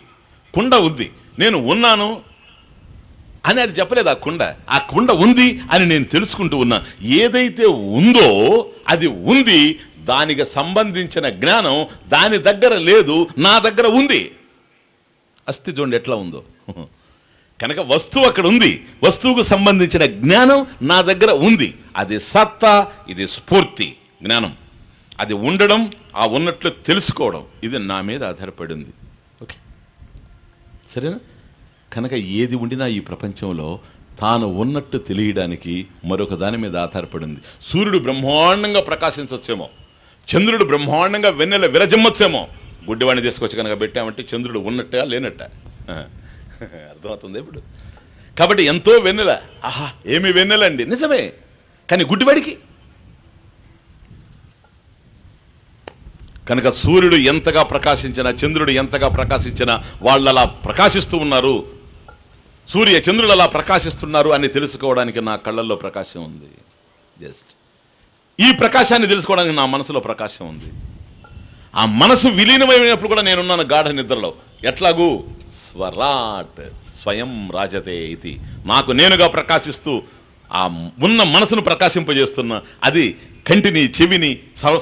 Speaker 1: కుండ ఉంది, నేను ఉన్నాను అని అది చెప్పలేదు. ఆ కుండ ఉంది అని నేను తెలుసుకుంటూ ఉన్నా. ఏదైతే ఉందో అది ఉంది, దానికి సంబంధించిన జ్ఞానం దాని దగ్గర లేదు, నా దగ్గర ఉంది. అస్థి చూడండి ఎట్లా ఉందో. కనుక వస్తువు అక్కడ ఉంది, వస్తువుకు సంబంధించిన జ్ఞానం నా దగ్గర ఉంది. అది సత్తా, ఇది స్ఫూర్తి జ్ఞానం. అది ఉండడం, ఆ ఉన్నట్లు తెలుసుకోవడం, ఇది నా మీద ఆధారపడింది. ఓకే, సరేనా? కనుక ఏది ఉండినా ఈ ప్రపంచంలో తాను ఉన్నట్టు తెలియడానికి మరొక దాని మీద ఆధారపడింది. సూర్యుడు బ్రహ్మాండంగా ప్రకాశించవచ్చేమో, చంద్రుడు బ్రహ్మాండంగా వెన్నెల విరజమ్మొచ్చేమో. గుడ్డివాడిని తీసుకొచ్చి కనుక పెట్టామంటే చంద్రుడు ఉన్నట్ట లేనట్ట అర్థమవుతుంది ఇప్పుడు. కాబట్టి ఎంతో వెన్నెల, ఆహా ఏమి వెన్నెలండి, నిజమే. కానీ గుడ్డివాడికి కనుక సూర్యుడు ఎంతగా ప్రకాశించినా, చంద్రుడు ఎంతగా ప్రకాశించినా వాళ్ళు అలా ప్రకాశిస్తూ ఉన్నారు, సూర్య చంద్రుడు అలా ప్రకాశిస్తున్నారు అని తెలుసుకోవడానికి నా కళ్ళల్లో ప్రకాశం ఉంది. జస్ట్ ఈ ప్రకాశాన్ని తెలుసుకోవడానికి నా మనసులో ప్రకాశం ఉంది. ఆ మనసు విలీనమైనప్పుడు కూడా నేనున్నాను గాఢ నిద్రలో. ఎట్లాగూ స్వరాట్ స్వయం రాజతే ఇది, నాకు నేనుగా ప్రకాశిస్తూ ఆ ఉన్న మనసును ప్రకాశింపజేస్తున్న, అది కంటిని, చెవిని,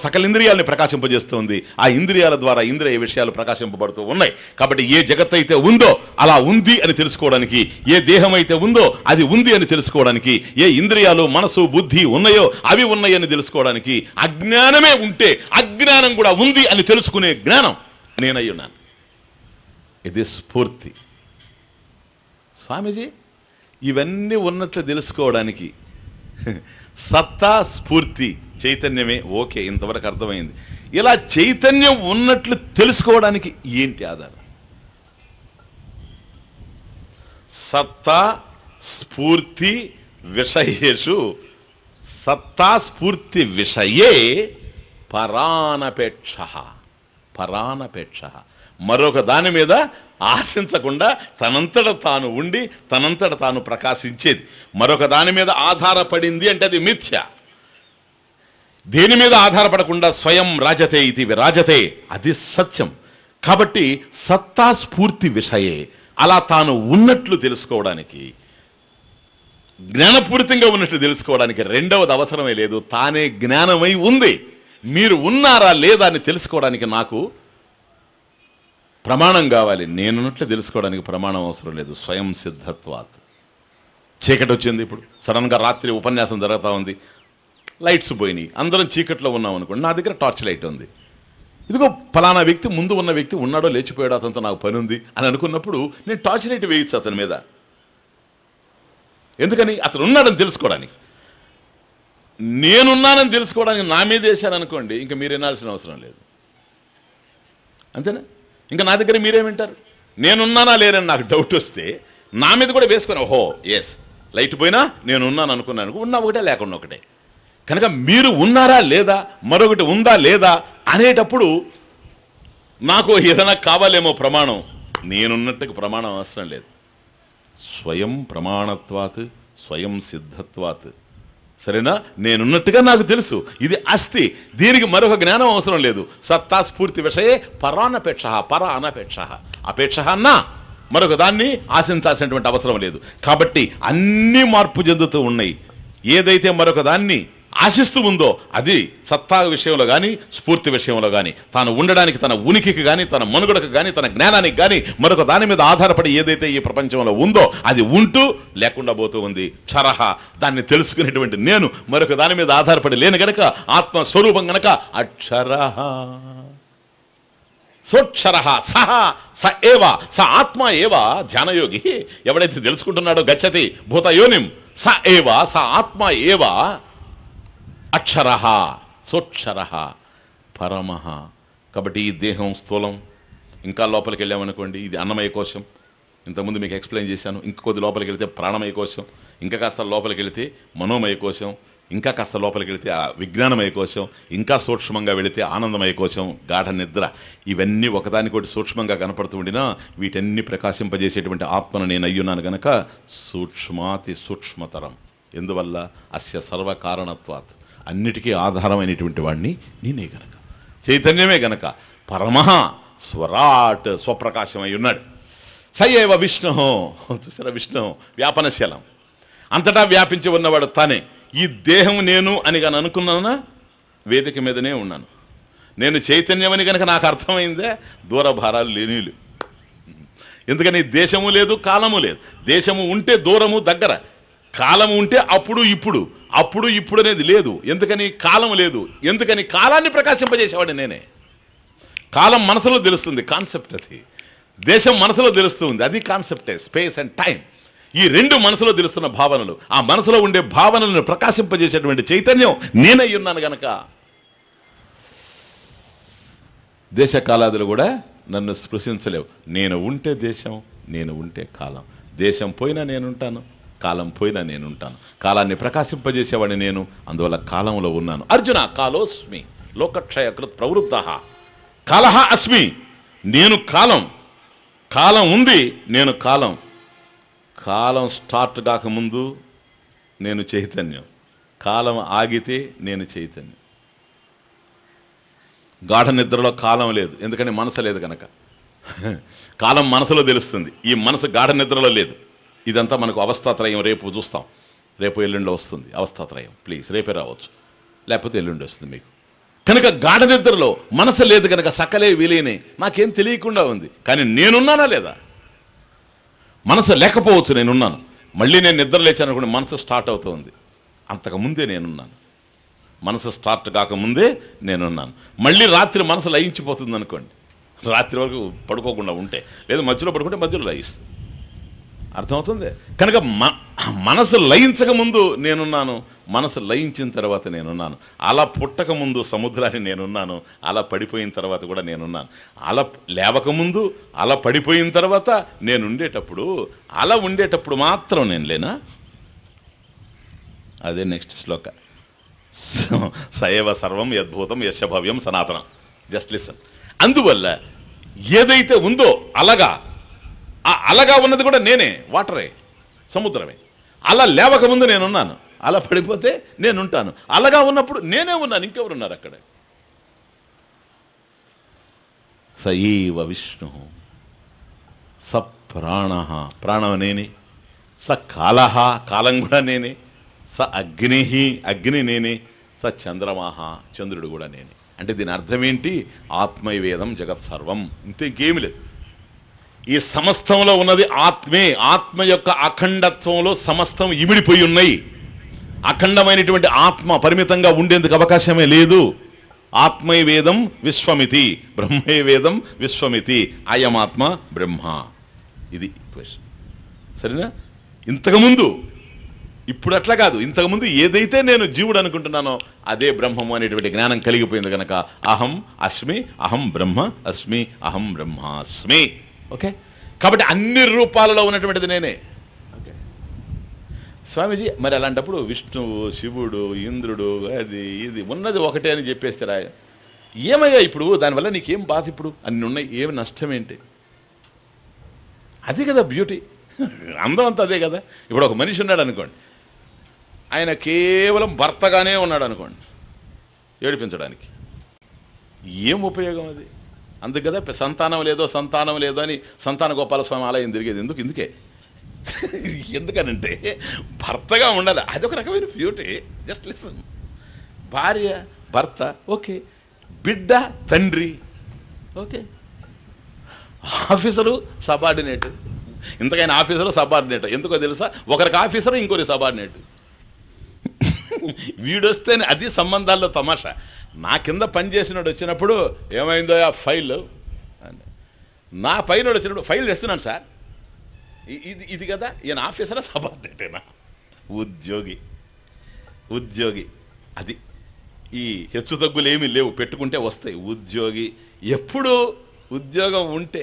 Speaker 1: సకల ఇంద్రియాలని ప్రకాశింపజేస్తుంది. ఆ ఇంద్రియాల ద్వారా ఇంద్రియ విషయాలు ప్రకాశింపబడుతూ ఉన్నాయి. కాబట్టి ఏ జగత్ అయితే ఉందో అలా ఉంది అని తెలుసుకోవడానికి, ఏ దేహం అయితే ఉందో అది ఉంది అని తెలుసుకోవడానికి, ఏ ఇంద్రియాలు, మనసు, బుద్ధి ఉన్నాయో అవి ఉన్నాయి అని తెలుసుకోవడానికి, అజ్ఞానమే ఉంటే అజ్ఞానం కూడా ఉంది అని తెలుసుకునే జ్ఞానం నేనై ఉన్నాను. ఇది స్ఫూర్తి. స్వామీజీ ఇవన్నీ ఉన్నట్లు తెలుసుకోవడానికి సత్తా, స్ఫూర్తి, చైతన్యమే. ఓకే, ఇంతవరకు అర్థమైంది. ఇలా చైతన్యం ఉన్నట్లు తెలుసుకోవడానికి ఏంటి ఆధారం? సత్తా స్ఫూర్తి విషయేషు, సత్తా స్ఫూర్తి విషయే పరానపేక్ష. పరానపేక్ష, మరొక దాని మీద ఆశించకుండా తనంతట తాను ఉండి తనంతట తాను ప్రకాశించేది. మరొక దాని మీద ఆధారపడింది అంటే అది మిథ్య. దేని మీద ఆధారపడకుండా స్వయం రాజతే ఇది విరాజతే, అది సత్యం. కాబట్టి సత్తా స్ఫూర్తి విషయే, అలా తాను ఉన్నట్లు తెలుసుకోవడానికి, జ్ఞానపూరితంగా ఉన్నట్లు తెలుసుకోవడానికి రెండవది అవసరమే లేదు. తానే జ్ఞానమై ఉంది. మీరు ఉన్నారా లేదా అని తెలుసుకోవడానికి నాకు ప్రమాణం కావాలి. నేనున్నట్లు తెలుసుకోవడానికి ప్రమాణం అవసరం లేదు. స్వయం సిద్ధత్వాత్. చీకటి వచ్చింది, ఇప్పుడు సడన్గా రాత్రి ఉపన్యాసం జరుగుతూ ఉంది, లైట్స్ పోయినాయి, అందరం చీకట్లో ఉన్నాం అనుకోండి, నా దగ్గర టార్చ్ లైట్ ఉంది, ఇదిగో ఫలానా వ్యక్తి ముందు ఉన్న వ్యక్తి ఉన్నాడో లేచిపోయాడో అతనితో నాకు పని ఉంది అని అనుకున్నప్పుడు నేను టార్చ్ లైట్ వేయచ్చు అతని మీద. ఎందుకని? అతను ఉన్నాడని తెలుసుకోవడానికి. నేనున్నానని తెలుసుకోవడానికి నా మీద వేశాను అనుకోండి, ఇంకా మీరు వినాల్సిన అవసరం లేదు. అంతేనా? ఇంకా నా దగ్గర మీరేమింటారు? నేనున్నానా లేరని నాకు డౌట్ వస్తే నా మీద కూడా వేసుకొని, ఓహో ఎస్ లైట్ పోయినా నేను ఉన్నాను అనుకున్నాను, ఉన్నా ఒకటే లేకుండా ఒకటే. కనుక మీరు ఉన్నారా లేదా, మరొకటి ఉందా లేదా అనేటప్పుడు నాకు ఏదైనా కావాలేమో ప్రమాణం, నేనున్నట్టుగా ప్రమాణం అవసరం లేదు. స్వయం ప్రమాణత్వాత్ స్వయం సిద్ధత్వాత్. సరేనా? నేనున్నట్టుగా నాకు తెలుసు, ఇది అస్థి, దీనికి మరొక జ్ఞానం అవసరం లేదు. సత్తా స్ఫూర్తి విషయే పరానపేక్ష, పర అనపేక్ష, అపేక్ష అన్నా మరొక దాన్ని ఆశించాల్సినటువంటి అవసరం లేదు. కాబట్టి అన్నీ మార్పు చెందుతూ ఉన్నాయి. ఏదైతే మరొక దాన్ని ఆశిస్తూ ఉందో అది సత్తా విషయంలో కానీ స్ఫూర్తి విషయంలో కానీ, తాను ఉండడానికి, తన ఉనికికి కానీ, తన మనుగడకు కానీ, తన జ్ఞానానికి కానీ మరొక దాని మీద ఆధారపడి ఏదైతే ఈ ప్రపంచంలో ఉందో అది ఉంటూ లేకుండా పోతూ ఉంది. క్షరహ, దాన్ని తెలుసుకునేటువంటి నేను మరొక దాని మీద ఆధారపడి లేను గనక, ఆత్మస్వరూపం గనక అక్షరహ సోక్షరహ సహ స ఏవ స ఆత్మ ఏవ. ధ్యానయోగి ఎవడైతే తెలుసుకుంటున్నాడో గచ్చతి భూతయోనిం స ఏవ స ఆత్మ ఏవ అక్షరహ సోక్షరహ పరమః. కాబట్టి ఈ దేహం స్థూలం. ఇంకా లోపలికి వెళ్ళామనుకోండి, ఇది అన్నమయ కోశం, ఇంతకుముందు మీకు ఎక్స్ప్లెయిన్ చేశాను. ఇంకా కొద్ది లోపలికి వెళితే ప్రాణమయ కోశం, ఇంకా కాస్త లోపలికి వెళితే మనోమయ కోశం, ఇంకా కాస్త లోపలికి వెళితే ఆ విజ్ఞానమయ కోశం, ఇంకా సూక్ష్మంగా వెళితే ఆనందమయ కోశం, గాఢ నిద్ర. ఇవన్నీ ఒకదానికొకటి సూక్ష్మంగా కనపడుతూ ఉండినా వీటన్ని ప్రకాశింపజేసేటువంటి ఆత్మను నేను అయ్యున్నాను గనక సూక్ష్మాతి సూక్ష్మతరం. ఎందువల్ల? అస్య సర్వకారణత్వాత్, అన్నిటికీ ఆధారమైనటువంటి వాడిని నేనే గనక, చైతన్యమే గనక. పరమః స్వరాట్, స్వప్రకాశమై ఉన్నాడు. సయేవ విష్ణు. చూసారా? విష్ణు వ్యాపనశీలం, అంతటా వ్యాపించి ఉన్నవాడు తానే. ఈ దేహం నేను అని కానీ అనుకున్నానా, వేదిక మీదనే ఉన్నాను. నేను చైతన్యమని కనుక నాకు అర్థమైందే, దూరభారాలు లేనీలు. ఎందుకని? దేశము లేదు, కాలము లేదు. దేశము ఉంటే దూరము దగ్గర, కాలము ఉంటే అప్పుడు ఇప్పుడు, అప్పుడు ఇప్పుడు అనేది లేదు. ఎందుకని? కాలం లేదు. ఎందుకని? కాలాన్ని ప్రకాశింపజేసేవాడు నేనే. కాలం మనసులో తెలుస్తుంది, కాన్సెప్ట్ అది. దేశం మనసులో తెలుస్తుంది, అది కాన్సెప్టే. స్పేస్ అండ్ టైం, ఈ రెండు మనసులో తెలుస్తున్న భావనలు. ఆ మనసులో ఉండే భావనలను ప్రకాశింపజేసేటువంటి చైతన్యం నేనై ఉన్నాను గనక దేశకాలాదులు కూడా నన్ను స్పృశించలేవు. నేను ఉంటే దేశం, నేను ఉంటే కాలం. దేశం పోయినా నేనుంటాను, కాలం పోయినా నేనుంటాను. కాలాన్ని ప్రకాశింపజేసేవాడిని నేను, అందువల్ల కాలంలో ఉన్నాను. అర్జున కాలోస్మి లోకక్షయకృత్ ప్రవృత్త కాలః అస్మి. నేను కాలం, కాలం ఉంది, నేను కాలం. కాలం స్టార్ట్ కాకముందు నేను చైతన్యం, కాలం ఆగితే నేను చైతన్యం. గాఢ నిద్రలో కాలం లేదు, ఎందుకని? మనసు లేదు కనుక. కాలం మనసులో తెలుస్తుంది, ఈ మనసు గాఢ నిద్రలో లేదు. ఇదంతా మనకు అవస్థాత్రయం. రేపు చూస్తాం, రేపు ఎల్లుండి వస్తుంది అవస్థాత్రయం. ప్లీజ్ రేపే రావచ్చు, లేకపోతే ఎల్లుండి వస్తుంది మీకు. కనుక గాఢ నిద్రలో మనసు లేదు కనుక సకలే విలీనే, నాకేం తెలియకుండా ఉంది. కానీ నేనున్నానా లేదా? మనసు లేకపోవచ్చు, నేనున్నాను. మళ్ళీ నేను నిద్ర లేచాను అనుకోండి, మనసు స్టార్ట్ అవుతుంది. అంతకుముందే నేనున్నాను, మనసు స్టార్ట్ కాకముందే నేనున్నాను. మళ్ళీ రాత్రి మనసు లయించిపోతుంది అనుకోండి, రాత్రి వరకు పడుకోకుండా ఉంటే, లేదా మధ్యలో పడుకుంటే మధ్యలో లయిస్తుంది. అర్థమవుతుంది? కనుక మనసు లయించక ముందు నేనున్నాను, మనసు లయించిన తర్వాత నేనున్నాను. అలా పుట్టక ముందు సముద్రాన్ని నేనున్నాను, అలా పడిపోయిన తర్వాత కూడా నేనున్నాను. అలా లేవకముందు, అలా పడిపోయిన తర్వాత నేనుండేటప్పుడు, అలా ఉండేటప్పుడు మాత్రం నేను లేనా? అదే నెక్స్ట్ శ్లోక. సయవ సర్వం యద్భూతం యశ భవ్యం సనాతనం. Just listen. అందువల్ల ఏదైతే ఉందో అలగా, ఆ అలగా ఉన్నది కూడా నేనే, వాటరే, సముద్రమే. అలా లేవకముందు నేనున్నాను, అలా పడిపోతే నేనుంటాను. అలాగా ఉన్నప్పుడు నేనే ఉన్నాను, ఇంకెవరున్నారు అక్కడ? సయైవ విష్ణు స ప్రాణ, ప్రాణం నేనే. స కాల, కాలం కూడా నేనే. స అగ్ని, అగ్ని నేనే. స చంద్రమాహ, చంద్రుడు కూడా నేనే. అంటే దీని అర్థం ఏంటి? ఆత్మైవేదం జగత్ సర్వం. ఇంతే, ఇంకేమి లేదు. ఈ సమస్తంలో ఉన్నది ఆత్మే. ఆత్మ యొక్క అఖండత్వంలో సమస్తం ఇమిడిపోయి ఉన్నాయి. అఖండమైనటువంటి ఆత్మ పరిమితంగా ఉండేందుకు అవకాశమే లేదు. ఆత్మైవేదం విశ్వమితి, బ్రహ్మైవేదం విశ్వమితి, అయమాత్మ బ్రహ్మ. ఇది క్వశ్చన్. సరేనా? ఇంతకుముందు, ఇప్పుడు అట్లా కాదు, ఇంతకుముందు ఏదైతే నేను జీవుడు అనుకుంటున్నానో అదే బ్రహ్మము అనేటువంటి జ్ఞానం కలిగిపోయింది కనుక అహం అస్మి, అహం బ్రహ్మ అస్మి, అహం బ్రహ్మాస్మి. ఓకే, కాబట్టి అన్ని రూపాలలో ఉన్నటువంటిది నేనే. ఓకే స్వామీజీ, మరి అలాంటప్పుడు విష్ణువు, శివుడు, ఇంద్రుడు, అది ఇది ఉన్నది ఒకటే అని చెప్పేస్తారా? ఏమయ్యా ఇప్పుడు దానివల్ల నీకేం బాధ? ఇప్పుడు అన్ని ఉన్నాయి, ఏమి నష్టం ఏంటి? అదే కదా బ్యూటీ, అందం అంతా అదే కదా. ఇప్పుడు ఒక మనిషి ఉన్నాడు అనుకోండి, ఆయన కేవలం భర్తగానే ఉన్నాడు అనుకోండి, ఏడిపించడానికి ఏం ఉపయోగం అది? అందుకు కదా సంతానం లేదో అని సంతాన గోపాలస్వామి ఆలయం తిరిగేది. ఇందుకే ఎందుకనంటే భర్తగా ఉండాలి, అదొక రకమైన బ్యూటీ. Just listen. భార్య, భర్త, ఓకే. బిడ్డ, తండ్రి, ఓకే. Officer, subordinate. ఇంతకైనా ఆఫీసరు సబార్డినేట్ ఎందుకో తెలుసా? ఒకరికి ఆఫీసరు, ఇంకొకరి సబార్డినేట్. వీడొస్తేనే అది సంబంధాల్లో తమాషా. నా కింద పనిచేసినోడు వచ్చినప్పుడు ఏమైందో ఆ ఫైల్, నా పైన వచ్చినప్పుడు ఫైల్ తెస్తున్నాను సార్, ఇది కదా. ఈయన ఆఫీసరా, సబార్డినేటేనా? ఉద్యోగి. అది ఈ హెచ్చు తగ్గులు ఏమీ లేవు, పెట్టుకుంటే వస్తాయి. ఉద్యోగి ఎప్పుడు ఉద్యోగం ఉంటే,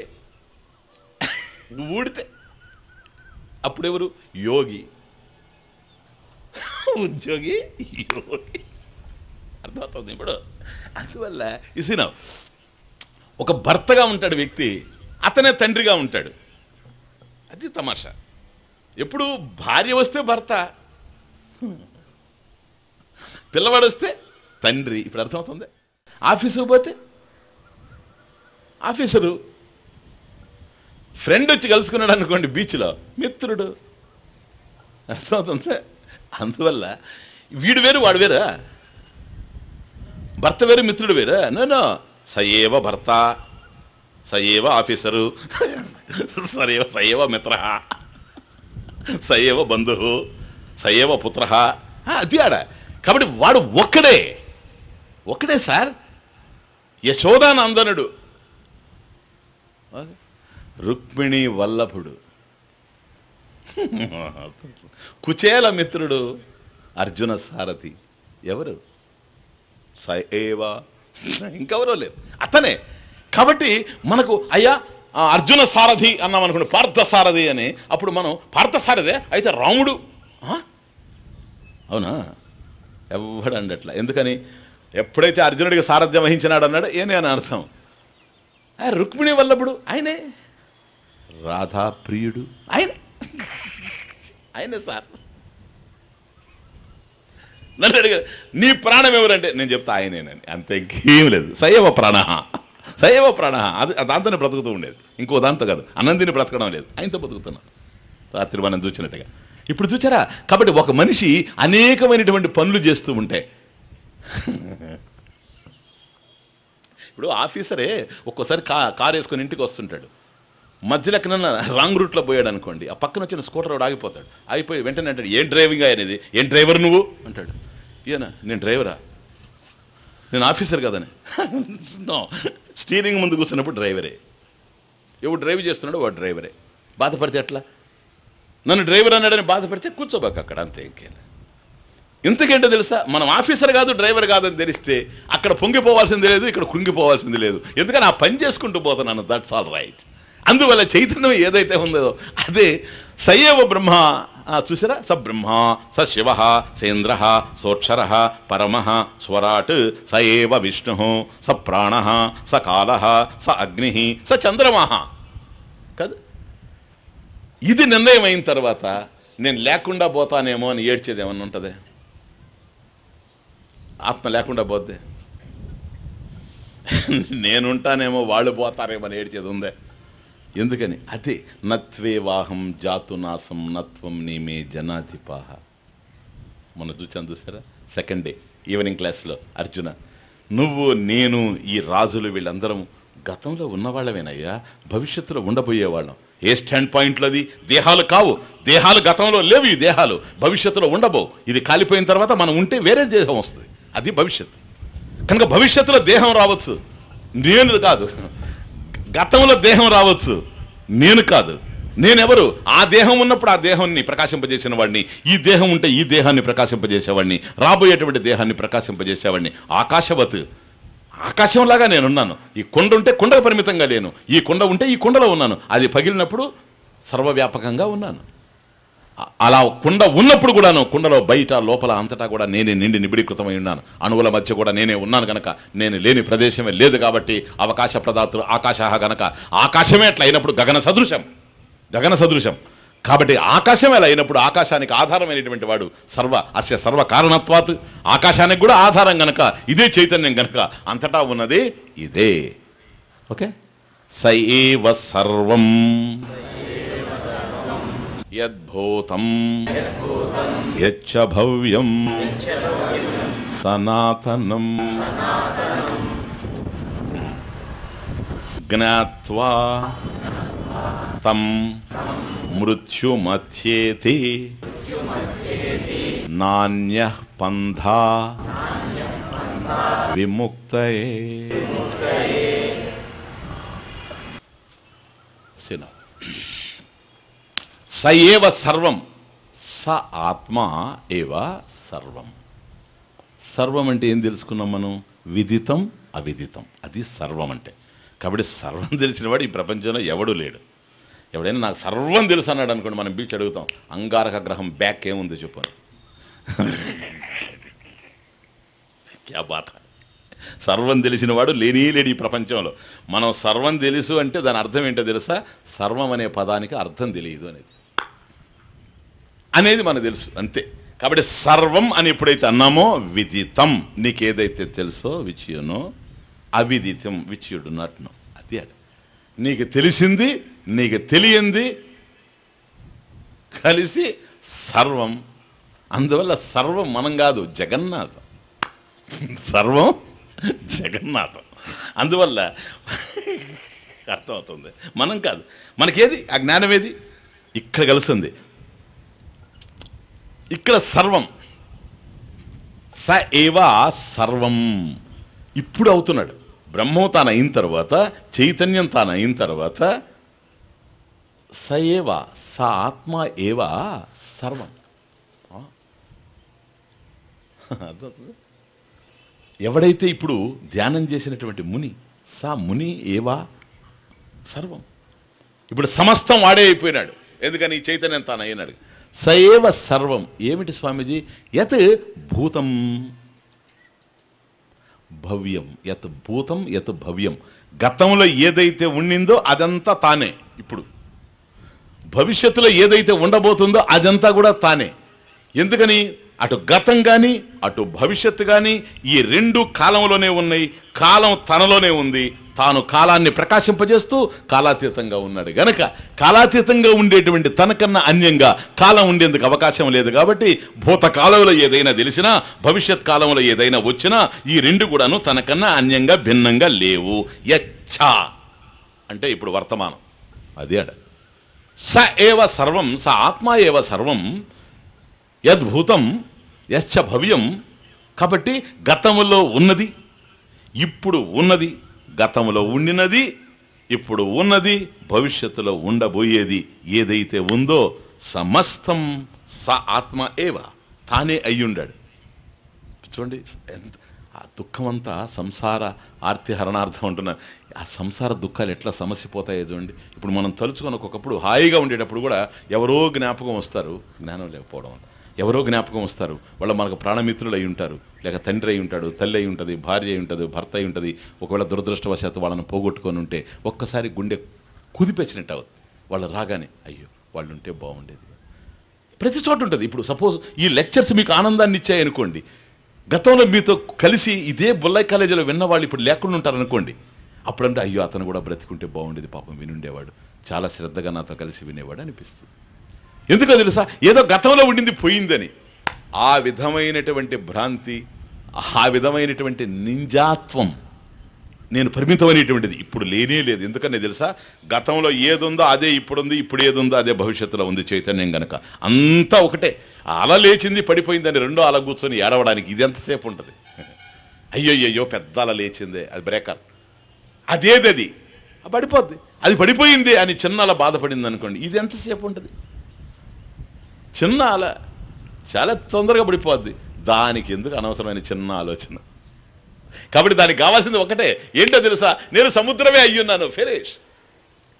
Speaker 1: ఊడితే అప్పుడెవరు? యోగి. ఉద్యోగి, యోగి. అర్థమవుతుంది ఇప్పుడు. అందువల్ల ఇసిన ఒక భర్తగా ఉంటాడు వ్యక్తి, అతనే తండ్రిగా ఉంటాడు. అది తమాషా. ఎప్పుడు భార్య వస్తే భర్త, పిల్లవాడు వస్తే తండ్రి. ఇప్పుడు అర్థమవుతుంది. ఆఫీసుకు పోతే ఆఫీసరు, ఫ్రెండ్ వచ్చి కలుసుకున్నాడు అనుకోండి బీచ్లో, మిత్రుడు. అర్థమవుతుంది. అందువల్ల వీడు వేరు, వాడు వేరా? భర్త వేరు, మిత్రుడు వేరా? నో. సయేవ భర్త, సయేవ ఆఫీసరు, సయేవ మిత్ర, సయేవ బంధు, సయేవ పుత్ర. అది ఆడ. కాబట్టి వాడు ఒక్కడే సార్. యశోదానందనుడు, రుక్మిణి వల్లభుడు, కుచేల మిత్రుడు, అర్జున సారథి. ఎవరు? సయేవ, ఇంకెవరో లేరు, అతనే. కాబట్టి మనకు అయ్యా అర్జున సారథి అన్నాం అనుకోండి, పార్థసారథి అని. అప్పుడు మనం పార్థసారథే అయితే రాముడు, అవునా? ఎవడండి అట్లా. ఎందుకని? ఎప్పుడైతే అర్జునుడికి సారథ్యం వహించినాడు అన్నాడు ఏనే అని అర్థం. రుక్మిణి వల్లభుడు ఆయనే, రాధాప్రియుడు ఆయనే సార్. నన్ను అడిగారు నీ ప్రాణం ఎవరంటే నేను చెప్తా ఆయనేనని, అంతే, ఇంకేం లేదు. సయవ ప్రాణ, అది దాంతోనే బ్రతుకుతూ ఉండేది, ఇంకో దాంతో కాదు. అన్నందిని బ్రతకడం లేదు, ఆయనతో బ్రతుకుతున్నాను. రాత్రి మనం చూసినట్టుగా. ఇప్పుడు చూచారా? కాబట్టి ఒక మనిషి అనేకమైనటువంటి పనులు చేస్తూ ఉంటే, ఇప్పుడు ఆఫీసరే ఒక్కోసారి కారు వేసుకొని ఇంటికి వస్తుంటాడు, మధ్యలో ఎక్కడన్నా రాంగ్ రూట్లో పోయాడు అనుకోండి, ఆ పక్కన వచ్చిన స్కూటర్ వాడు ఆగిపోతాడు. ఆగిపోయి వెంటనే అంటాడు, ఏం డ్రైవింగ్ అనేది, ఏం డ్రైవర్ నువ్వు అంటాడు. ఈయన, నేను డ్రైవరా, నేను ఆఫీసర్ కదని. నో, స్టీరింగ్ ముందు కూర్చున్నప్పుడు డ్రైవరే. ఎవడు డ్రైవ్ చేస్తున్నాడో వాడు డ్రైవరే. బాధపడితే ఎట్లా? నన్ను డ్రైవర్ అన్నాడని బాధపడితే కూర్చోబాక అక్కడ, అంతే, ఇంకేం. ఇంతకేంటో తెలుసా? మనం ఆఫీసర్ కాదు, డ్రైవర్ కాదని తెలిస్తే అక్కడ పొంగిపోవాల్సింది లేదు, ఇక్కడ కృంగిపోవాల్సింది లేదు. ఎందుకని ఆ పని చేసుకుంటూ పోతున్నాను, దట్స్ ఆల్ రైట్. అందువల్ల చైతన్యం ఏదైతే ఉందో అదే సయేవ బ్రహ్మ. చూసారా? స బ్రహ్మ, స శివ, సేంద్ర, సోక్షర, పరమ, స్వరాట్, సయేవ విష్ణు, స ప్రాణ, స కాల, స అగ్ని, స చంద్రమ. కదా, ఇది నిర్ణయం అయిన తర్వాత నేను లేకుండా పోతానేమో అని ఏడ్చేది ఏమన్నా ఉంటుంది? ఆత్మ లేకుండా పోద్దే. నేనుంటానేమో వాళ్ళు పోతారేమో అని ఏడ్చేది ఉందే. ఎందుకని? అదే నత్వేవాహం జాతునాశం నత్వం నీమే జనాధిపాహ. మొన్న చూసారా? సెకండ్ డే ఈవినింగ్ క్లాస్లో అర్జున, నువ్వు, నేను, ఈ రాజులు వీళ్ళందరం గతంలో ఉన్నవాళ్ళమేనయ్యా, భవిష్యత్తులో ఉండబోయేవాళ్ళం. ఏ స్టాండ్ పాయింట్లో? అది దేహాలు కావు, దేహాలు గతంలో లేవు, ఈ దేహాలు భవిష్యత్తులో ఉండబోవు. ఇది కాలిపోయిన తర్వాత మనం ఉంటే వేరే దేహం వస్తుంది, అది భవిష్యత్తు. కనుక భవిష్యత్తులో దేహం రావచ్చు, నేను కాదు. గతంలో దేహం రావచ్చు, నేను కాదు. నేనెవరు? ఆ దేహం ఉన్నప్పుడు ఆ దేహాన్ని ప్రకాశింపజేసిన వాడిని, ఈ దేహం ఉంటే ఈ దేహాన్ని ప్రకాశింపజేసేవాడిని, రాబోయేటువంటి దేహాన్ని ప్రకాశింపజేసేవాడిని. ఆకాశవత్, ఆకాశంలాగా నేనున్నాను. ఈ కొండ ఉంటే కొండకు పరిమితంగా లేను, ఈ కొండ ఉంటే ఈ కొండలో ఉన్నాను. అది పగిలినప్పుడు సర్వవ్యాపకంగా ఉన్నాను. అలా కుండ ఉన్నప్పుడు కూడాను కుండలో బయట లోపల అంతటా కూడా నేనే నిండి నిబిడీకృతమై ఉన్నాను. అణువుల మధ్య కూడా నేనే ఉన్నాను కనుక నేను లేని ప్రదేశమే లేదు. కాబట్టి అవకాశ ప్రదాతృ ఆకాశ గనక ఆకాశమే అట్లా అయినప్పుడు గగన సదృశం, గగన సదృశం. కాబట్టి ఆకాశం ఎలా అయినప్పుడు ఆకాశానికి ఆధారమైనటువంటి వాడు అస్య సర్వ కారణత్వాత్, ఆకాశానికి కూడా ఆధారం గనక ఇదే చైతన్యం గనక అంతటా ఉన్నది ఇదే. ఓకే, స ఏవ సర్వం యద్భూతం యచ్చ భవ్యం సనాతనం జ్ఞాత్వా తం మృత్యుమథ్యేతి నాన్యః పంథా విముక్తయే. స ఏవ సర్వం, స ఆత్మ ఏవ సర్వం. సర్వం అంటే ఏం తెలుసుకున్నాం మనం? విదితం అవిదితం, అది సర్వం అంటే. కాబట్టి సర్వం తెలిసినవాడు ఈ ప్రపంచంలో ఎవడూ లేడు. ఎవడైనా నాకు సర్వం తెలుసు అన్నాడు అనుకోండి, మనం బీచ్ అడుగుతాం, అంగారక గ్రహం బ్యాక్ ఏముంది చెప్పు. క్యా బాత. సర్వం తెలిసినవాడు లేని ఈ ప్రపంచంలో. మనం సర్వం తెలుసు అంటే దాని అర్థం ఏంటో తెలుసా? సర్వం అనే పదానికి అర్థం తెలియదు అనేది మనకు తెలుసు అంతే. కాబట్టి సర్వం అని ఎప్పుడైతే అన్నామో, విదితం నీకేదైతే తెలుసో, విచ్ యు నో, అవిదితం which you do not know. అది నీకు తెలిసింది నీకు తెలియంది కలిసి సర్వం. అందువల్ల సర్వం మనం కాదు, జగన్నాథం. సర్వం జగన్నాథం. అందువల్ల అర్థమవుతుంది, మనం కాదు. మనకేది ఆ జ్ఞానం ఏది? ఇక్కడ కలుస్తుంది, ఇక్కడ సర్వం. స ఏవా సర్వం ఇప్పుడు అవుతున్నాడు. బ్రహ్మం తాను అయిన తర్వాత, చైతన్యం తాను అయిన తర్వాత, స ఏవా స ఆత్మ ఏవా సర్వం. ఎవడైతే ఇప్పుడు ధ్యానం చేసినటువంటి ముని, సా ముని ఏవా సర్వం. ఇప్పుడు సమస్తం వాడే అయిపోయినాడు. ఎందుకని? చైతన్యం తాను అయినాడు. సయేవ సర్వం ఏమిటి స్వామీజీ? యత్ భూతం భవ్యం, యత్ భూతం యత్ భవ్యం. గతంలో ఏదైతే ఉండిందో అదంతా తానే. ఇప్పుడు భవిష్యత్తులో ఏదైతే ఉండబోతుందో అదంతా కూడా తానే. ఎందుకని? అటు గతం కానీ అటు భవిష్యత్తు కానీ ఈ రెండు కాలంలోనే ఉన్నాయి. కాలం తనలోనే ఉంది. తాను కాలాన్ని ప్రకాశింపజేస్తూ కాలాతీతంగా ఉన్నాడు గనక కాలాతీతంగా ఉండేటువంటి తనకన్నా అన్యంగా కాలం ఉండేందుకు అవకాశం లేదు. కాబట్టి భూతకాలంలో ఏదైనా తెలిసినా, భవిష్యత్ కాలంలో ఏదైనా వచ్చినా ఈ రెండు కూడాను తనకన్నా అన్యంగా భిన్నంగా లేవు. యచ్చ అంటే ఇప్పుడు వర్తమానం. అది స ఏవ సర్వం, స ఆత్మ ఏవ సర్వం, యద్భూతం యశ్చ భవ్యం. కాబట్టి గతములో ఉన్నది, ఇప్పుడు ఉన్నది, గతంలో ఉండినది, ఇప్పుడు ఉన్నది, భవిష్యత్తులో ఉండబోయేది ఏదైతే ఉందో సమస్తం స ఆత్మ ఏవ, తానే అయ్యుండాడు. చూడండి ఆ దుఃఖమంతా సంసార ఆర్తిహరణార్థం అంటున్నారు. ఆ సంసార దుఃఖాలు ఎట్లా సమస్యపోతాయో చూడండి. ఇప్పుడు మనం తలుచుకొని ఒక్కొక్కప్పుడు హాయిగా ఉండేటప్పుడు కూడా ఎవరో జ్ఞాపకం వస్తారు, జ్ఞానం లేకపోవడం వల్ల ఎవరో జ్ఞాపకం వస్తారు. వాళ్ళు మనకు ప్రాణమిత్రులు అయి ఉంటారు, లేక తండ్రి అయి ఉంటాడు, తల్లి అయి ఉంటుంది, భార్య అయి ఉంటుంది, భర్త అయి ఉంటుంది. ఒకవేళ దురదృష్టవశాత్తు వాళ్ళని పోగొట్టుకొని ఉంటే ఒక్కసారి గుండె కుదిపెచ్చినట్టు అవుతుంది. వాళ్ళు రాగానే అయ్యో వాళ్ళు ఉంటే బాగుండేది. ప్రతి చోట ఉంటుంది. ఇప్పుడు సపోజ్ ఈ లెక్చర్స్ మీకు ఆనందాన్ని ఇచ్చాయనుకోండి, గతంలో మీతో కలిసి ఇదే బుల్లయ్య కాలేజీలో విన్నవాళ్ళు ఇప్పుడు లేకుండా ఉంటారనుకోండి, అప్పుడంటే అయ్యో అతను కూడా బ్రతికుంటే బాగుండేది, పాపం వినుండేవాడు, చాలా శ్రద్ధగా నాతో కలిసి వినేవాడు అనిపిస్తుంది. ఎందుకో తెలుసా? ఏదో గతంలో ఉండింది పోయిందని. ఆ విధమైనటువంటి భ్రాంతి, ఆ విధమైనటువంటి నింజాత్వం, నేను పరిమితమైనటువంటిది ఇప్పుడు లేనే లేదు. ఎందుకనే తెలుసా? గతంలో ఏదుందో అదే ఇప్పుడుంది, ఇప్పుడు ఏదుందో అదే భవిష్యత్తులో ఉంది చైతన్యం గనక. అంతా ఒకటే. అల లేచింది పడిపోయిందని రెండో అల కూర్చొని ఏడవడానికి ఇది ఎంతసేపు ఉంటుంది? అయ్యో పెద్ద అల లేచిందే, అది బ్రేకర్, అదేది పడిపోద్ది, అది పడిపోయింది అని చిన్న అల బాధపడింది అనుకోండి, ఇది ఎంతసేపు ఉంటుంది? చిన్న అల చాలా తొందరగా పడిపోద్ది. దానికి ఎందుకు అనవసరమైన చిన్న ఆలోచన? కాబట్టి దానికి కావాల్సింది ఒకటే, ఏంటో తెలుసా? నేను సముద్రమే అయ్యున్నాను, ఫినిష్.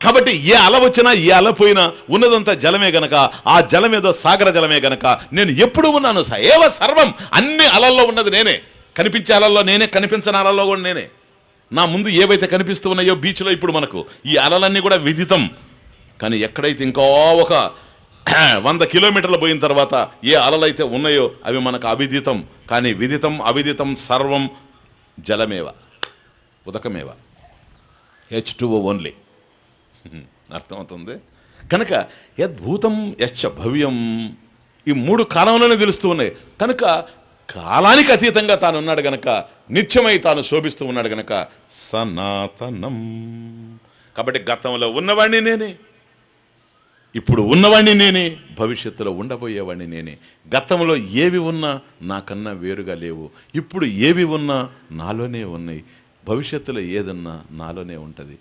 Speaker 1: కాబట్టి ఏ అల వచ్చినా ఏ అల పోయినా ఉన్నదంతా జలమే గనక, ఆ జలమేదో సాగర జలమే గనక నేను ఎప్పుడు ఉన్నాను. ఏవ సర్వం, అన్ని అలల్లో ఉన్నది నేనే. కనిపించే అలల్లో నేనే, కనిపించని అలల్లో కూడా నేనే. నా ముందు ఏవైతే కనిపిస్తూ ఉన్నాయో బీచ్లో ఇప్పుడు మనకు ఈ అలలన్నీ కూడా విదితం. కానీ ఎక్కడైతే ఇంకో ఒక 100 కిలోమీటర్లు పోయిన తర్వాత ఏ అలలైతే ఉన్నాయో అవి మనకు అవిదితం. కానీ విదితం అవిదితం సర్వం జలమేవ, ఉదకమేవ, H2O ఓన్లీ. అర్థమవుతుంది? కనుక యద్భూతం యశ్చ భవ్యం, ఈ 3 కాలంలోనే తెలుస్తూ ఉన్నాయి. కనుక కాలానికి అతీతంగా తాను ఉన్నాడు గనక, నిత్యమై తాను శోభిస్తూ ఉన్నాడు గనక సనాతనం. కాబట్టి గతంలో ఉన్నవాడిని నేనే, ఇప్పుడు ఉన్నవాడిని నేనే, భవిష్యత్తులో ఉండబోయేవాడిని నేనే. గతంలో ఏవి ఉన్నా నాకన్నా వేరుగా లేవు, ఇప్పుడు ఏవి ఉన్నా నాలోనే ఉన్నాయి, భవిష్యత్తులో ఏదన్నా నాలోనే ఉంటుంది.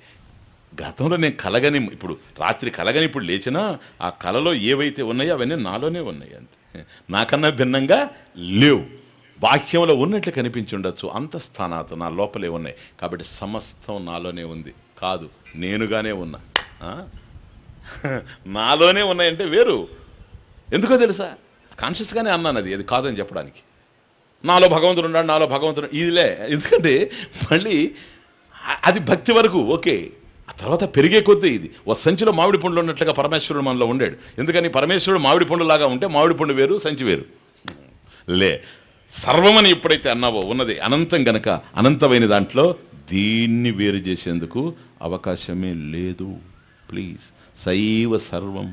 Speaker 1: గతంలో నేను కలగని, ఇప్పుడు రాత్రి కలగని ఇప్పుడు లేచినా ఆ కలలో ఏవైతే ఉన్నాయో అవన్నీ నాలోనే ఉన్నాయి, అంతే, నాకన్నా భిన్నంగా లేవు. వాక్యంలో ఉన్నట్లు కనిపించి ఉండొచ్చు, అంత స్థానాలు నా లోపలే ఉన్నాయి. కాబట్టి సమస్తం నాలోనే ఉంది, కాదు నేనుగానే ఉన్నా. నాలోనే ఉన్నాయంటే వేరు. ఎందుకో తెలుసా? కాన్షియస్గానే అన్నాను, అది కాదని చెప్పడానికి. నాలో భగవంతుడు ఉన్నాడు, నాలో భగవంతుడు ఇదిలే. ఎందుకంటే మళ్ళీ అది భక్తి వరకు ఓకే, ఆ తర్వాత పెరిగే కొద్దీ ఇది ఓ సంచిలో మామిడి పండ్లు ఉన్నట్లుగా పరమేశ్వరుడు మనలో ఉండాడు. ఎందుకని? పరమేశ్వరుడు మామిడి పండులాగా ఉంటే మామిడి పండు వేరు, సంచి వేరు. లే, సర్వమని ఎప్పుడైతే అన్నావో ఉన్నది అనంతం గనక, అనంతమైన దాంట్లో దీన్ని వేరు చేసేందుకు అవకాశమే లేదు. ప్లీజ్, సైవ సర్వం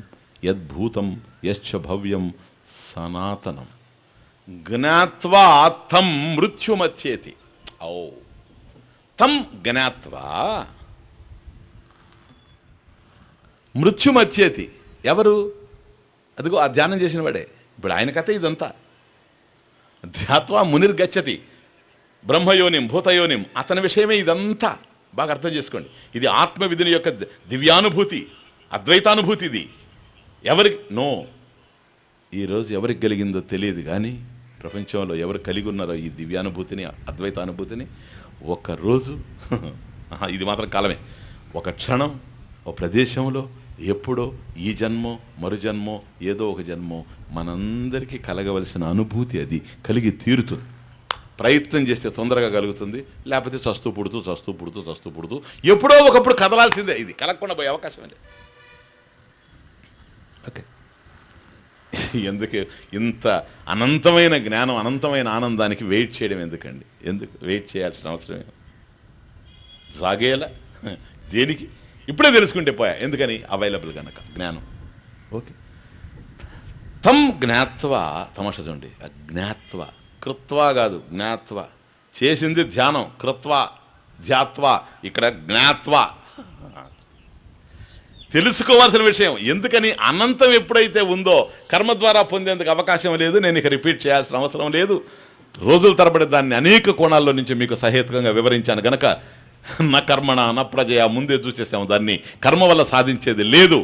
Speaker 1: యద్భూతం యశ్చ భవ్యం సనాతనం జ్ఞాత్వా తం మృత్యుమచ్యేతి. ఓ తం జ్ఞాత్వా మృత్యుమచ్యేతి. ఎవరు? అదిగో ఆ ధ్యానం చేసిన వాడే. ఇప్పుడు ఆయన కథ ఇదంతా. ధ్యాత్వా మునిర్గచ్చతి బ్రహ్మయోనిం భూతయోనిం, అతని విషయమే ఇదంతా. బాగా అర్థం చేసుకోండి. ఇది ఆత్మవిధిని యొక్క దివ్యానుభూతి, అద్వైతానుభూతి. ఇది ఎవరికి ఈరోజు ఎవరికి కలిగిందో తెలియదు, కానీ ప్రపంచంలో ఎవరు కలిగి ఉన్నారో ఈ దివ్యానుభూతిని, అద్వైతానుభూతిని, ఒకరోజు ఇది మాత్రం కాలమే, ఒక క్షణం, ఒక ప్రదేశంలో, ఎప్పుడో, ఈ జన్మో మరు జన్మో ఏదో ఒక జన్మో మనందరికీ కలగవలసిన అనుభూతి అది కలిగి తీరుతుంది. ప్రయత్నం చేస్తే తొందరగా కలుగుతుంది, లేకపోతే చస్తూ పుడుతూ ఎప్పుడో ఒకప్పుడు కదలాల్సిందే. ఇది కలగకుండా పోయే అవకాశం లేదు. ఓకే, ఎందుకు ఇంత అనంతమైన జ్ఞానం, అనంతమైన ఆనందానికి వెయిట్ చేయడం ఎందుకండి? ఎందుకు వెయిట్ చేయాల్సిన అవసరమే? సాగేలా దేనికి? ఇప్పుడే తెలుసుకుంటే పోయా. ఎందుకని? అవైలబుల్ కనుక జ్ఞానం. ఓకే, తం జ్ఞాత్వా, తమాష చూడండి, జ్ఞాత్వా, కృత్వా కాదు, జ్ఞాత్వా. చేసింది ధ్యానం, కృత్వా ధ్యాత్వా, ఇక్కడ జ్ఞాత్వా. తెలుసుకోవాల్సిన విషయం. ఎందుకని? అనంతం ఎప్పుడైతే ఉందో కర్మ ద్వారా పొందేందుకు అవకాశం లేదు. నేను ఇక రిపీట్ చేయాల్సిన అవసరం లేదు. రోజుల తరబడి దాన్ని అనేక కోణాల్లో నుంచి మీకు సహేతుకంగా వివరించాను గనక నా కర్మణ నా ప్రజయ ముందే చూసేసాము. దాన్ని కర్మ వల్ల సాధించేది లేదు.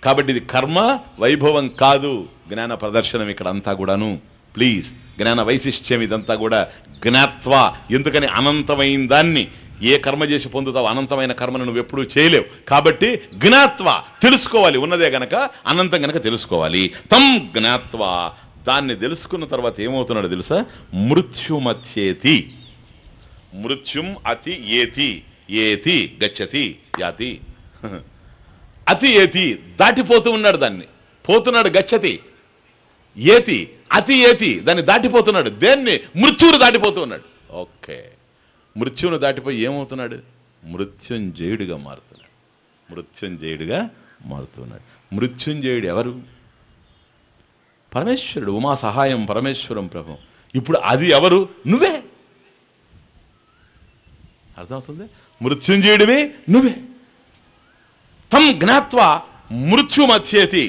Speaker 1: కాబట్టి ఇది కర్మ వైభవం కాదు, జ్ఞాన ప్రదర్శనం ఇక్కడ అంతా కూడాను. ప్లీజ్, జ్ఞాన వైశిష్ట్యం ఇదంతా కూడా జ్ఞాత్వ. ఎందుకని? అనంతమైన దాన్ని ఏ కర్మ చేసి పొందుతావు? అనంతమైన కర్మను నువ్వు ఎప్పుడూ చేయలేవు. కాబట్టి జ్ఞాత్వ, తెలుసుకోవాలి. ఉన్నదే గనక అనంతం గనక తెలుసుకోవాలి. తం జ్ఞాత్వ, దాన్ని తెలుసుకున్న తర్వాత ఏమవుతున్నాడో తెలుసా? మృత్యుమత్యేతి. మృత్యుం అతి ఏతి, ఏతి గచ్చతి యాతి. అతి ఏతి, దాటిపోతూ ఉన్నాడు, దాన్ని పోతున్నాడు. గచ్చతి ఏతి, అతి ఏతి, దాన్ని దాటిపోతున్నాడు. దేన్ని? మృత్యువును దాటిపోతూ ఉన్నాడు. ఓకే, మృత్యువును దాటిపోయి ఏమవుతున్నాడు? మృత్యుంజయుడిగా మారుతున్నాడు. మృత్యుంజయుడిగా మారుతున్నాడు. మృత్యుంజయుడు ఎవరు? పరమేశ్వరుడు. ఉమా సహాయం పరమేశ్వరం ప్రభు. ఇప్పుడు అది ఎవరు? నువ్వే. అర్థమవుతుంది? మృత్యుంజయుడివి నువ్వే. తం జ్ఞాత్వా మృత్యుమత్యేతి,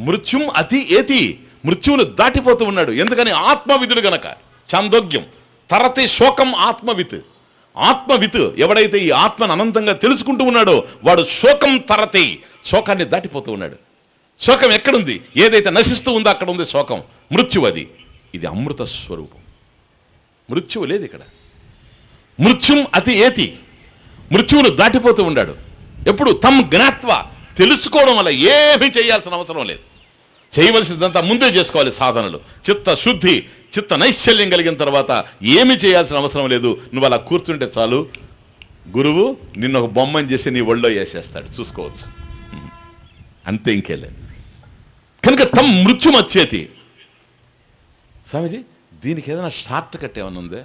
Speaker 1: మృత్యుం అతి ఏతి, మృత్యువును దాటిపోతూ ఉన్నాడు. ఎందుకని? ఆత్మవిధుడు గనక. చాందోగ్యం తరతి శోకం ఆత్మవిత్. ఆత్మవిత్ ఎవడైతే ఈ ఆత్మను అనంతంగా తెలుసుకుంటూ ఉన్నాడో వాడు శోకం తరతి, శోకాన్ని దాటిపోతూ ఉన్నాడు. శోకం ఎక్కడుంది? ఏదైతే నశిస్తూ ఉందో అక్కడ ఉంది శోకం. మృత్యువు అది. ఇది అమృత స్వరూపం. మృత్యువు లేదు ఇక్కడ. మృత్యుం అతి ఏతి, మృత్యువును దాటిపోతూ ఉన్నాడు. ఎప్పుడు తమ్ జ్ఞాత్వ, తెలుసుకోవడం వల్ల ఏమీ చేయాల్సిన అవసరం లేదు. చేయవలసిందంతా ముందే చేసుకోవాలి సాధనలు. చిత్త శుద్ధి, చిత్త నైశ్చల్యం కలిగిన తర్వాత ఏమి చేయాల్సిన అవసరం లేదు. నువ్వు అలా కూర్చుంటే చాలు, గురువు నిన్ను ఒక బొమ్మని చేసి నీ ఒళ్ళో వేసేస్తాడు, చూసుకోవచ్చు. అంతే, ఇంకేలేదు. కనుక తమ్ మృత్యుమచ్చేతి. స్వామీజీ దీనికి ఏదైనా షార్ట్ కట్ ఏమైనా ఉందే?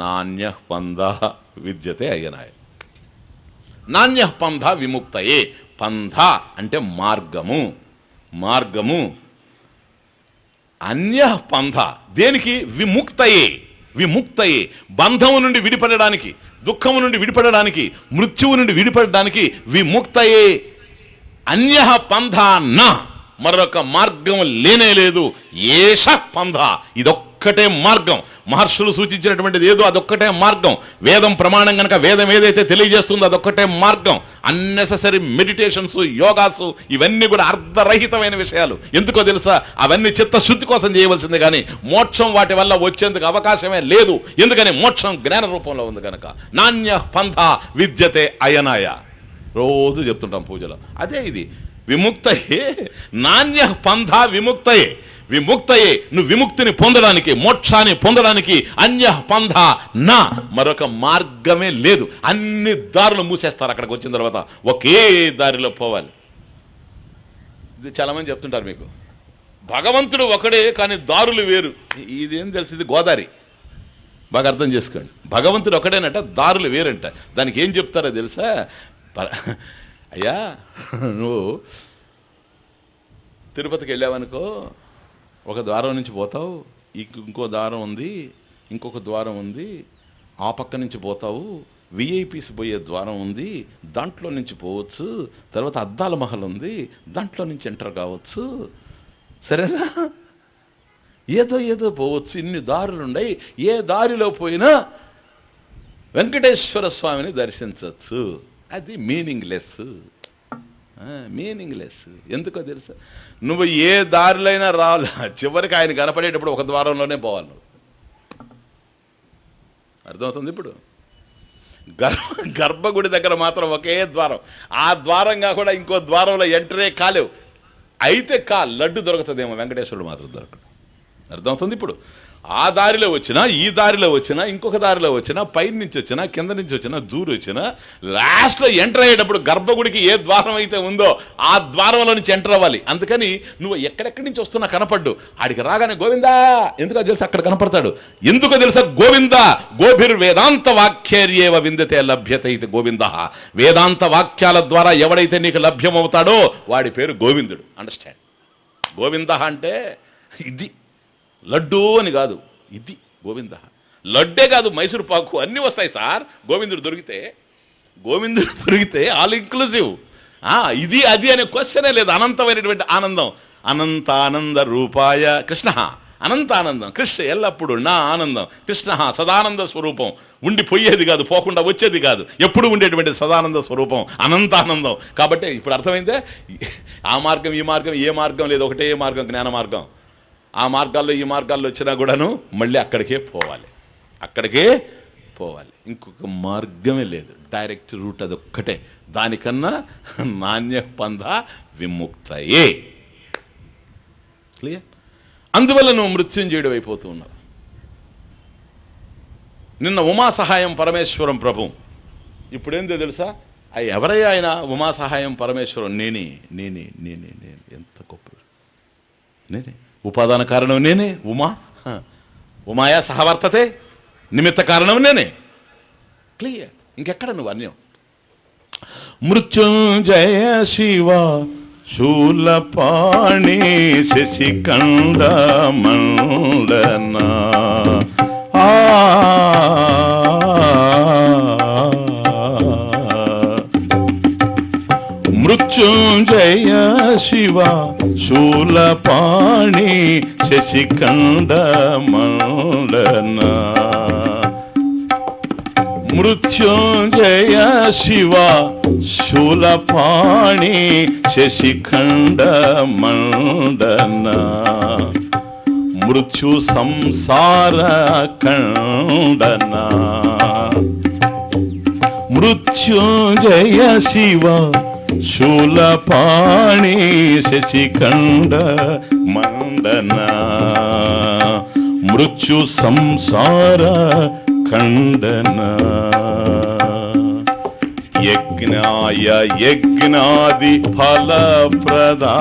Speaker 1: నాణ్య పంధ విద్యతే అయ్యనాయ. నాణ్య పంధ విముక్తయే. పంధ అంటే మార్గము, మార్గము. అన్య పంధ దేనికి? విముక్తయే. విముక్తయే బంధము నుండి విడిపడడానికి, దుఃఖము నుండి విడిపడడానికి, మృత్యువు నుండి విడిపడడానికి విముక్తయే. అన్య పంధ నా, మరొక మార్గం లేనే లేదు. ఏష పంధ, ఇదొక్కటే మార్గం. మహర్షులు సూచించినటువంటిది ఏదో అదొక్కటే మార్గం. వేదం ప్రమాణం కనుక వేదం ఏదైతే తెలియజేస్తుందో అదొక్కటే మార్గం. అన్నెసెసరీ మెడిటేషన్స్, యోగాసు ఇవన్నీ కూడా అర్ధరహితమైన విషయాలు. ఎందుకో తెలుసా? అవన్నీ చిత్తశుద్ధి కోసం చేయవలసిందే, కానీ మోక్షం వాటి వల్ల వచ్చేందుకు అవకాశమే లేదు. ఎందుకని? మోక్షం జ్ఞాన రూపంలో ఉంది కనుక. నాణ్య పంథ విద్యతే అయనాయ, రోజు చెప్తుంటాం పూజలో. అదే ఇది విముక్తయే. నాణ్య పంథ విముక్తయే. విముక్తయే, నువ్వు విముక్తిని పొందడానికి, మోక్షాన్ని పొందడానికి అన్య పంథ నా, మరొక మార్గమే లేదు. అన్ని దారులు మూసేస్తారు. అక్కడికి వచ్చిన తర్వాత ఒకే దారిలో పోవాలి. ఇది చాలామంది చెప్తుంటారు మీకు, భగవంతుడు ఒకడే కానీ దారులు వేరు. ఇదేం తెలిసింది? గోదారి. బాగా అర్థం చేసుకోండి. భగవంతుడు ఒకడేనట, దారులు వేరంట. దానికి ఏం చెప్తారో తెలుసా? అయ్యా నువ్వు తిరుపతికి వెళ్ళావనుకో, ఒక ద్వారం నుంచి పోతావు, ఇంకో ద్వారం ఉంది, ఇంకొక ద్వారం ఉంది, ఆ పక్క నుంచి పోతావు, విఐపీస్ పోయే ద్వారం ఉంది, దాంట్లో నుంచి పోవచ్చు, తర్వాత అద్దాల మహల్ ఉంది, దాంట్లో నుంచి ఎంటర్ కావచ్చు, సరేనా? ఏదో ఏదో పోవచ్చు. ఇన్ని దారులు ఉన్నాయి. ఏ దారిలో పోయినా వెంకటేశ్వర స్వామిని దర్శించవచ్చు. అది మీనింగ్లెస్. మీనింగ్లెస్. ఎందుకో తెలుసా? నువ్వు ఏ దారిలైనా రావాలి, చివరికి ఆయన కనపడేటప్పుడు ఒక ద్వారంలోనే పోవాలి నువ్వు. అర్థమవుతుంది? ఇప్పుడు గర్భగుడి దగ్గర మాత్రం ఒకే ద్వారం. ఆ ద్వారంగా కూడా ఇంకో ద్వారంలో ఎంటరే కాలేవు. అయితే లడ్డు దొరుకుతుందేమో, వెంకటేశ్వరుడు మాత్రం దొరకడు. అర్థమవుతుంది? ఇప్పుడు ఆ దారిలో వచ్చినా, ఈ దారిలో వచ్చినా, ఇంకొక దారిలో వచ్చినా, పైన నుంచి వచ్చినా, కింద నుంచి వచ్చినా, దూరం వచ్చినా, లాస్ట్లో ఎంటర్ అయ్యేటప్పుడు గర్భగుడికి ఏ ద్వారం అయితే ఉందో ఆ ద్వారంలో నుంచి ఎంటర్ అవ్వాలి. అందుకని నువ్వు ఎక్కడెక్కడి నుంచి వస్తున్నా కనపడ్డు, ఆడికి రాగానే గోవిందా, ఎందుకో తెలుసా అక్కడ కనపడతాడు. ఎందుకో తెలుసా? గోవింద గోభిర్ వేదాంత వాక్యేర్యేవ విందతే లభ్యత ఇది గోవింద. వేదాంత వాక్యాల ద్వారా ఎవడైతే నీకు లభ్యమవుతాడో వాడి పేరు గోవిందుడు. అండర్స్టాండ్? గోవింద అంటే ఇది లడ్డు అని కాదు, ఇది గోవింద. లడ్డే కాదు, మైసూరు పాకు అన్నీ వస్తాయి సార్ గోవిందుడు దొరికితే. గోవిందుడు దొరికితే ఆల్ ఇంక్లూజివ్. ఇది అది అనే క్వశ్చనే లేదు. అనంతమైనటువంటి ఆనందం. అనంత ఆనంద రూపాయ కృష్ణ. అనంత ఆనందం. కృష్ణ ఎల్లప్పుడు నా ఆనందం. కృష్ణ సదానంద స్వరూపం. ఉండిపోయేది కాదు, పోకుండా వచ్చేది కాదు, ఎప్పుడు ఉండేటువంటి సదానంద స్వరూపం, అనంతానందం. కాబట్టి ఇప్పుడు అర్థమైందే, ఆ మార్గం ఈ మార్గం ఏ మార్గం లేదు, ఒకటే మార్గం, జ్ఞాన మార్గం. ఆ మార్గాల్లో ఈ మార్గాల్లో వచ్చినా కూడాను మళ్ళీ అక్కడికే పోవాలి, అక్కడికే పోవాలి. ఇంకొక మార్గమే లేదు. డైరెక్ట్ రూట్ అది ఒక్కటే. దానికన్నా నాణ్య పంథ విముక్తయే. క్లియర్? అందువల్ల నువ్వు మృత్యుంజయుడు అయిపోతూ ఉన్నావు. నిన్న ఉమా సహాయం పరమేశ్వరం ప్రభు. ఇప్పుడేందో తెలుసా? ఎవరయ్యా ఆయన? ఉమా సహాయం పరమేశ్వరం నేనే. నేనే నేనే నేనే. ఎంత గొప్ప! నేనే ఉపాదాన కారణం, నేనే ఉమా. ఉమాయా సహవర్తతే, నిమిత్త కారణం నేనే. క్లియర్? ఇంకెక్కడ నువ్వు అన్యం? మృత్యుంజయ శివ శూలపాణి శశికండ మండన మృత్యుంజయ శివ శూలపాణి శశికండ మండన మృత్యుంజయ శివ శూలపాణి శశిఖండ మండన మృత్యు సంసార ఖండన మృత్యుంజయ శివ శూలపాణి శశిఖండ మండన మృత్యు సంసార ఖండన యజ్ఞాయ యజ్ఞాది ఫలప్రదాయ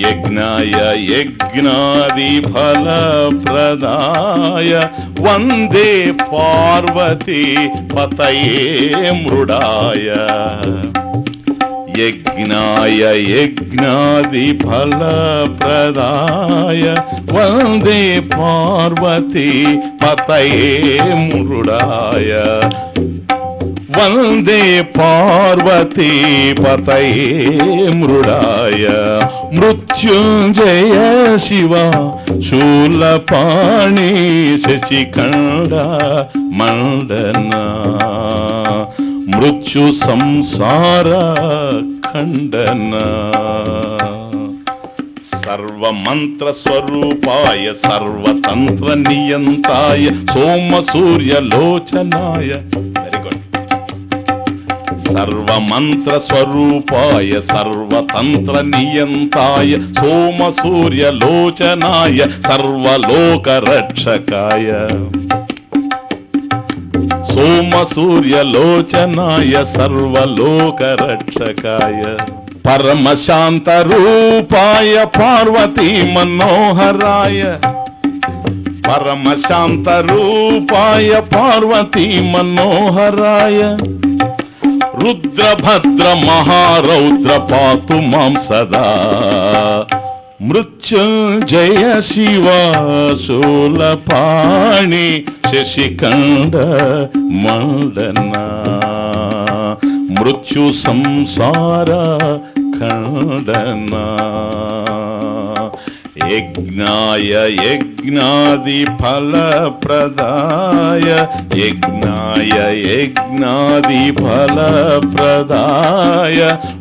Speaker 1: యజ్ఞాయ యజ్ఞాది ఫలప్రదాయ వందే పార్వతీ పతయే మృడాయ యజ్ఞాయ యజ్ఞాది ఫలప్రదాయ వందే పార్వతీ పతయే మృడాయ వందే పార్వతీ పతయే మృడాయ మృత్యుంజయ శివ శూలపాణి శశిఖండ మండన మృత్యు సంసార ఖండన సర్వమంత్ర స్వరూపాయ సర్వతంత్ర నియంతాయ సోమ సూర్య లోచనాయ. Very good. సర్వమంత్ర స్వరూపాయ సర్వతంత్ర నియంతాయ సోమ సూర్య లోచనాయ సర్వలోక రక్షకాయ సోమ సూర్య లోచనాయ సర్వలోక రక్షకాయ పరమశాంత రూపాయ పార్వతీ మనోహరాయ పరమశాంత రూపాయ పార్వతీ మనోహరాయ రుద్రభద్ర మహారౌద్ర పాతు మాం సదా మృత్యుంజయ శివ శూలపాణి శశిఖండ మండన మృత్యు సంసార ఖండన యజ్ఞాయ యజ్ఞాది ఫలప్రదాయ యజ్ఞాయ యజ్ఞాది ఫలప్రదాయ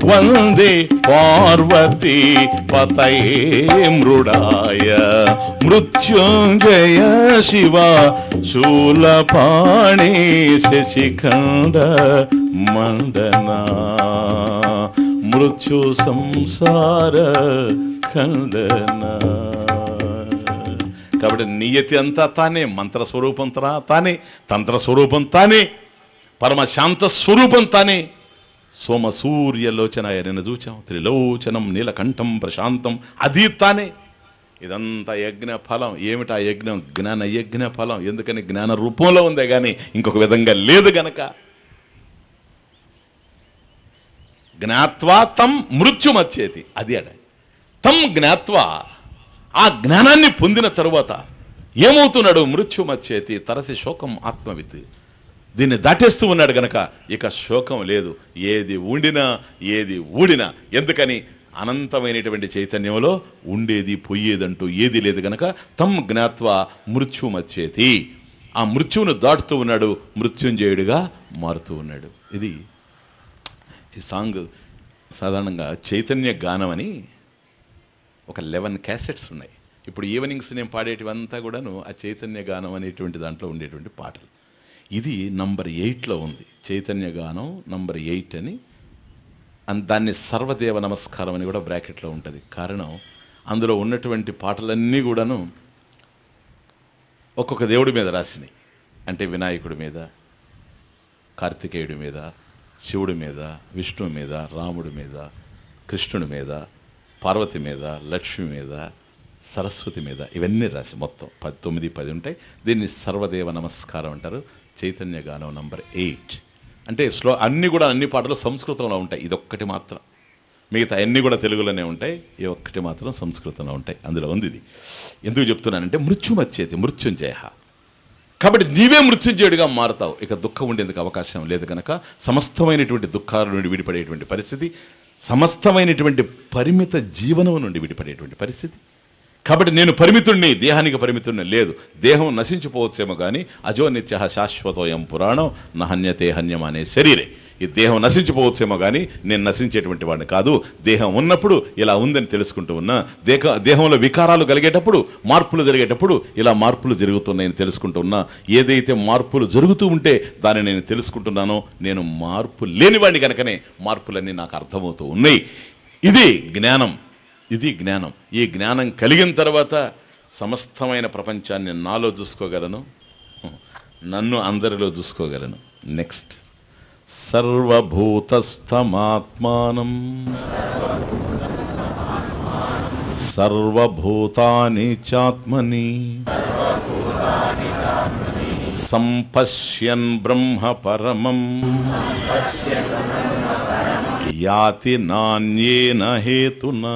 Speaker 1: వందే పార్వతీ పతయే మృడాయ మృత్యుంజయ శివ శూలపాణి శశిఖండ మండన మృత్యు సంసార ఖండన. కాబట్టి నియతి అంతా తానే, మంత్రస్వరూపం తానే, తంత్రస్వరూపం తానే, పరమశాంత స్వరూపం తానే. సోమ సూర్యలోచనాయ నిన్న చూచాం, త్రిలోచనం నీలకంఠం ప్రశాంతం అది తానే. ఇదంతా యజ్ఞ ఫలం. ఏమిటా యజ్ఞం? జ్ఞాన యజ్ఞ ఫలం. ఎందుకని జ్ఞాన రూపంలో ఉందే కానీ ఇంకొక విధంగా లేదు గనక. జ్ఞాత్వా తం మృత్యుమచ్చేతి, అది అడ తం జ్ఞాత్వా, ఆ జ్ఞానాన్ని పొందిన తరువాత ఏమవుతున్నాడు? మృత్యుమచ్చేతి తరసి శోకం ఆత్మవిత్. దీన్ని దాటేస్తూ ఉన్నాడు గనక ఇక శోకం లేదు. ఏది ఉండినా ఏది ఊడినా. ఎందుకని? అనంతమైనటువంటి చైతన్యంలో ఉండేది పోయేదంటూ ఏది లేదు గనక తం జ్ఞాత్వా మృత్యుమచ్చేతి. ఆ మృత్యువును దాటుతూ ఉన్నాడు, మృత్యుంజయుడిగా మారుతూ ఉన్నాడు. ఇది ఈ సాంగ్ సాధారణంగా చైతన్య గానం అని ఒక 11 క్యాసెట్స్ ఉన్నాయి. ఇప్పుడు ఈవినింగ్స్ నేను పాడేటివంతా కూడాను ఆ చైతన్య గానం అనేటువంటి దాంట్లో ఉండేటువంటి పాటలు. ఇది నంబర్ 8లో ఉంది. చైతన్య గానం నంబర్ 8 అని. దాన్ని సర్వదేవ నమస్కారం అని కూడా బ్రాకెట్లో ఉంటుంది. కారణం అందులో ఉన్నటువంటి పాటలన్నీ కూడాను ఒక్కొక్క దేవుడి మీద రాసినాయి. అంటే వినాయకుడి మీద, కార్తికేయుడి మీద, శివుడి మీద, విష్ణువు మీద, రాముడి మీద, కృష్ణుడి మీద, పార్వతి మీద, లక్ష్మి మీద, సరస్వతి మీద, ఇవన్నీ రాసి మొత్తం 9-10 ఉంటాయి. దీన్ని సర్వదేవ నమస్కారం అంటారు. చైతన్య గానం నంబర్ 8. అంటే అన్నీ కూడా అన్ని పాటలు సంస్కృతంలో ఉంటాయి. ఇదొక్కటి మాత్రం, మిగతా అన్నీ కూడా తెలుగులోనే ఉంటాయి. ఈ ఒక్కటి మాత్రం సంస్కృతంలో ఉంటాయి. అందులో ఉంది ఇది. ఎందుకు చెప్తున్నానంటే మృత్యుమచ్చేతి మృత్యుంజయ. కాబట్టి నీవే మృత్యుంజయుడిగా మారుతావు. ఇక దుఃఖం ఉండేందుకు అవకాశం లేదు కనుక సమస్తమైనటువంటి దుఃఖాల నుండి విడిపడేటువంటి పరిస్థితి, సమస్తమైనటువంటి పరిమిత జీవనం నుండి విడిపడేటువంటి పరిస్థితి, కాబట్టి నేను పరిమితుణ్ణి, దేహానికి పరిమితుణ్ణి లేదు. దేహం నశించిపోవచ్చేమో కానీ అజో నిత్య శాశ్వతోయం పురాణం నహన్యతే హన్యం అనే శరీరే. ఈ దేహం నశించిపోవచ్చేమో కానీ నేను నశించేటువంటి వాడిని కాదు. దేహం ఉన్నప్పుడు ఇలా ఉందని తెలుసుకుంటూ ఉన్నా, దేహంలో వికారాలు కలిగేటప్పుడు, మార్పులు జరిగేటప్పుడు ఇలా మార్పులు జరుగుతున్నాయని తెలుసుకుంటూ ఉన్నా. ఏదైతే మార్పులు జరుగుతూ ఉంటే దాన్ని నేను తెలుసుకుంటున్నానో, నేను మార్పు లేనివాడిని కనుకనే మార్పులన్నీ నాకు అర్థమవుతూ ఉన్నాయి. ఇది జ్ఞానం, ఇది జ్ఞానం. ఈ జ్ఞానం కలిగిన తర్వాత సమస్తమైన ప్రపంచాన్ని నాలో చూసుకోగలను, నన్ను అందరిలో చూసుకోగలను. నెక్స్ట్, సర్వభూతస్థమాత్మానం సర్వభూతాని చాత్మని సంపశ్యన్ బ్రహ్మ పరమం యాతి నాన్యేన హేతునా.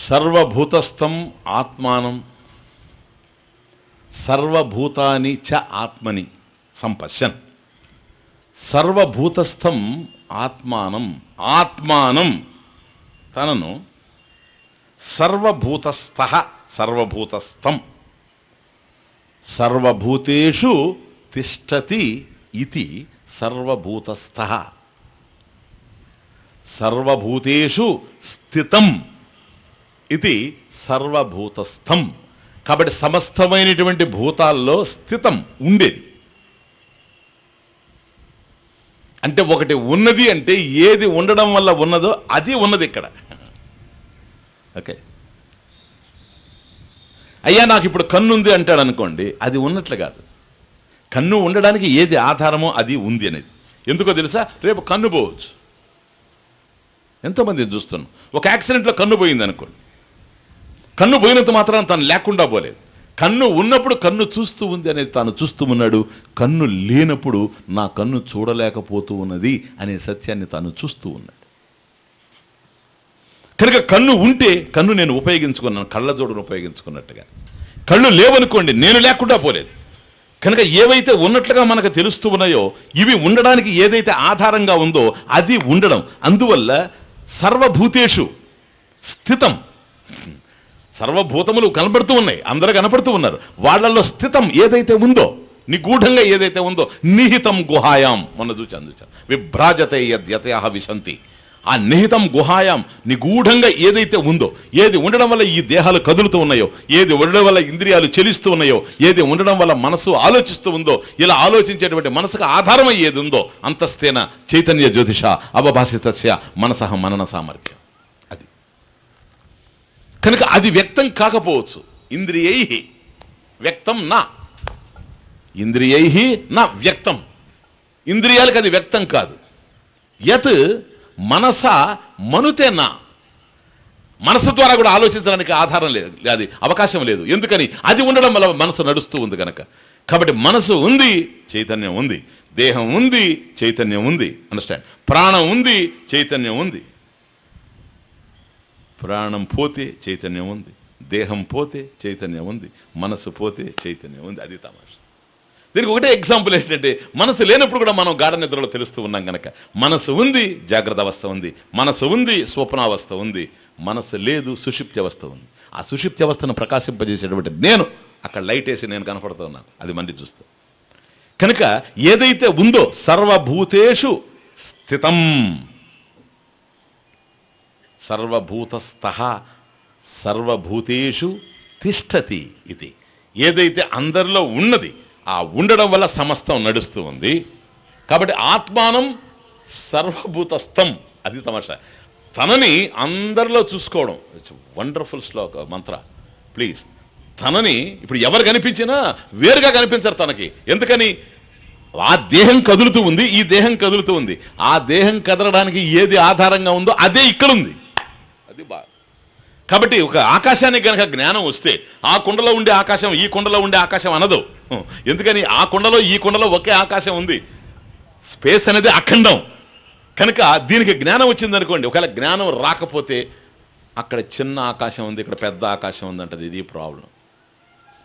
Speaker 1: సర్వభూతస్థం ఆత్మానం సర్వభూతాని చ ఆత్మని సంపశ్యన్. సర్వభూతస్థం ఆత్మానం, ఆత్మానం తనను, సర్వభూతస్థ సర్వభూతస్థం సర్వభూతేషు తిష్టతి ఇతి సర్వభూతస్థ. సర్వభూతేషు స్థితం ఇది సర్వభూతస్థం. కాబట్టి సమస్తమైనటువంటి భూతాల్లో స్థితం ఉండేది. అంటే ఒకటి ఉన్నది అంటే ఏది ఉండడం వల్ల ఉన్నదో అది ఉన్నది ఇక్కడ. ఓకే, అయ్యా నాకు ఇప్పుడు కన్ను ఉంది అంటాడు అనుకోండి, అది ఉన్నట్లు కాదు. కన్ను ఉండడానికి ఏది ఆధారమో అది ఉంది అనేది. ఎందుకో తెలుసా? రేపు కన్ను పోవచ్చు. ఎంతోమంది చూస్తున్నాం, ఒక యాక్సిడెంట్లో కన్ను పోయింది అనుకోండి, కన్ను పోయినంత మాత్రం తను లేకుండా పోలేదు. కన్ను ఉన్నప్పుడు కన్ను చూస్తూ ఉంది అనేది తాను చూస్తూ ఉన్నాడు. కన్ను లేనప్పుడు నా కన్ను చూడలేకపోతూ ఉన్నది అనే సత్యాన్ని తాను చూస్తూ ఉన్నాడు. కనుక కన్ను ఉంటే కన్ను నేను ఉపయోగించుకున్నాను, కళ్ళజోడును ఉపయోగించుకున్నట్టుగా. కళ్ళు లేవనుకోండి, నేను లేకుండా పోలేదు. కనుక ఏవైతే ఉన్నట్లుగా మనకు తెలుస్తూ ఉన్నాయో, ఇవి ఉండడానికి ఏదైతే ఆధారంగా ఉందో అది ఉండడం. అందువల్ల సర్వభూతేషు స్థితం. సర్వభూతములు కనబడుతూ ఉన్నాయి, అందరూ కనపడుతూ ఉన్నారు. వాళ్ళల్లో స్థితం ఏదైతే ఉందో, నిగూఢంగా ఏదైతే ఉందో, నిహితం గుహాయాం, మొన్న చూచాను విభ్రాజతే యద్యతయః విశంతి. ఆ నిహితం గుహాయాం, నిగూఢంగా ఏదైతే ఉందో, ఏది ఉండడం వల్ల ఈ దేహాలు కదులుతూ ఉన్నాయో, ఏది ఉండడం వల్ల ఇంద్రియాలు చెలిస్తూ ఉన్నాయో, ఏది ఉండడం వల్ల మనసు ఆలోచిస్తూ ఉందో, ఇలా ఆలోచించేటువంటి మనసుకు ఆధారమై ఏది ఉందో, అంతస్తేన చైతన్య జ్యోతిష అవభాసితస్య మనసః మనన సామర్థ్యం. అది కనుక అది వ్యక్తం కాకపోవచ్చు. ఇంద్రియై వ్యక్తం నా, ఇంద్రియై నా వ్యక్తం. ఇంద్రియాలకు అది వ్యక్తం కాదు. యత్ మనస మనుతే నా, మనసు ద్వారా కూడా ఆలోచించడానికి ఆధారం లేదు, అది అవకాశం లేదు. ఎందుకని? అది ఉండడం వల్ల మనసు నడుస్తూ ఉంది కనుక. కాబట్టి మనసు ఉంది, చైతన్యం ఉంది. దేహం ఉంది, చైతన్యం ఉంది. అండర్స్టాండ్? ప్రాణం ఉంది, చైతన్యం ఉంది. ప్రాణం పోతే చైతన్యం ఉంది, దేహం పోతే చైతన్యం ఉంది, మనసు పోతే చైతన్యం ఉంది. అది తమాష. దీనికి ఒకటే ఎగ్జాంపుల్ ఏంటంటే, మనసు లేనప్పుడు కూడా మనం గాఢ నిద్రలో తెలుస్తూ ఉన్నాం కనుక. మనసు ఉంది, జాగ్రత్త అవస్థ ఉంది. మనసు ఉంది, స్వప్నావస్థ ఉంది. మనసు లేదు, సుషుప్తి అవస్థ ఉంది. ఆ సుషుప్తి అవస్థను ప్రకాశింపజేసేటువంటి నేను అక్కడ లైట్ వేసి నేను కనపడుతూ ఉన్నాను, అది మంది చూస్తా. కనుక ఏదైతే ఉందో సర్వభూతేషు స్థితం, సర్వభూతస్థః సర్వభూతేషు తిష్టతి. ఇది ఏదైతే అందరిలో ఉన్నది, ఆ ఉండడం వల్ల సమస్తం నడుస్తూ ఉంది. కాబట్టి ఆత్మానం సర్వభూతస్థం. అది తమాషా. తనని అందరిలో చూసుకోవడం. It's wonderful Shloka Mantra. Please, తనని ఇప్పుడు ఎవరు కనిపించినా వేరుగా కనిపించరు తనకి. ఎందుకని? ఆ దేహం కదులుతూ ఉంది, ఈ దేహం కదులుతూ ఉంది. ఆ దేహం కదలడానికి ఏది ఆధారంగా ఉందో అదే ఇక్కడ ఉంది. అది బాగా. కాబట్టి ఒక ఆకాశానికి కనుక జ్ఞానం వస్తే, ఆ కుండలో ఉండే ఆకాశం ఈ కుండలో ఉండే ఆకాశం అనదు. ఎందుకని? ఆ కుండలో ఈ కుండలో ఒకే ఆకాశం ఉంది. స్పేస్ అనేది అఖండం. కనుక దీనికి జ్ఞానం వచ్చిందనుకోండి. ఒకవేళ జ్ఞానం రాకపోతే అక్కడ చిన్న ఆకాశం ఉంది, ఇక్కడ పెద్ద ఆకాశం ఉందంటది. ఇది ప్రాబ్లం.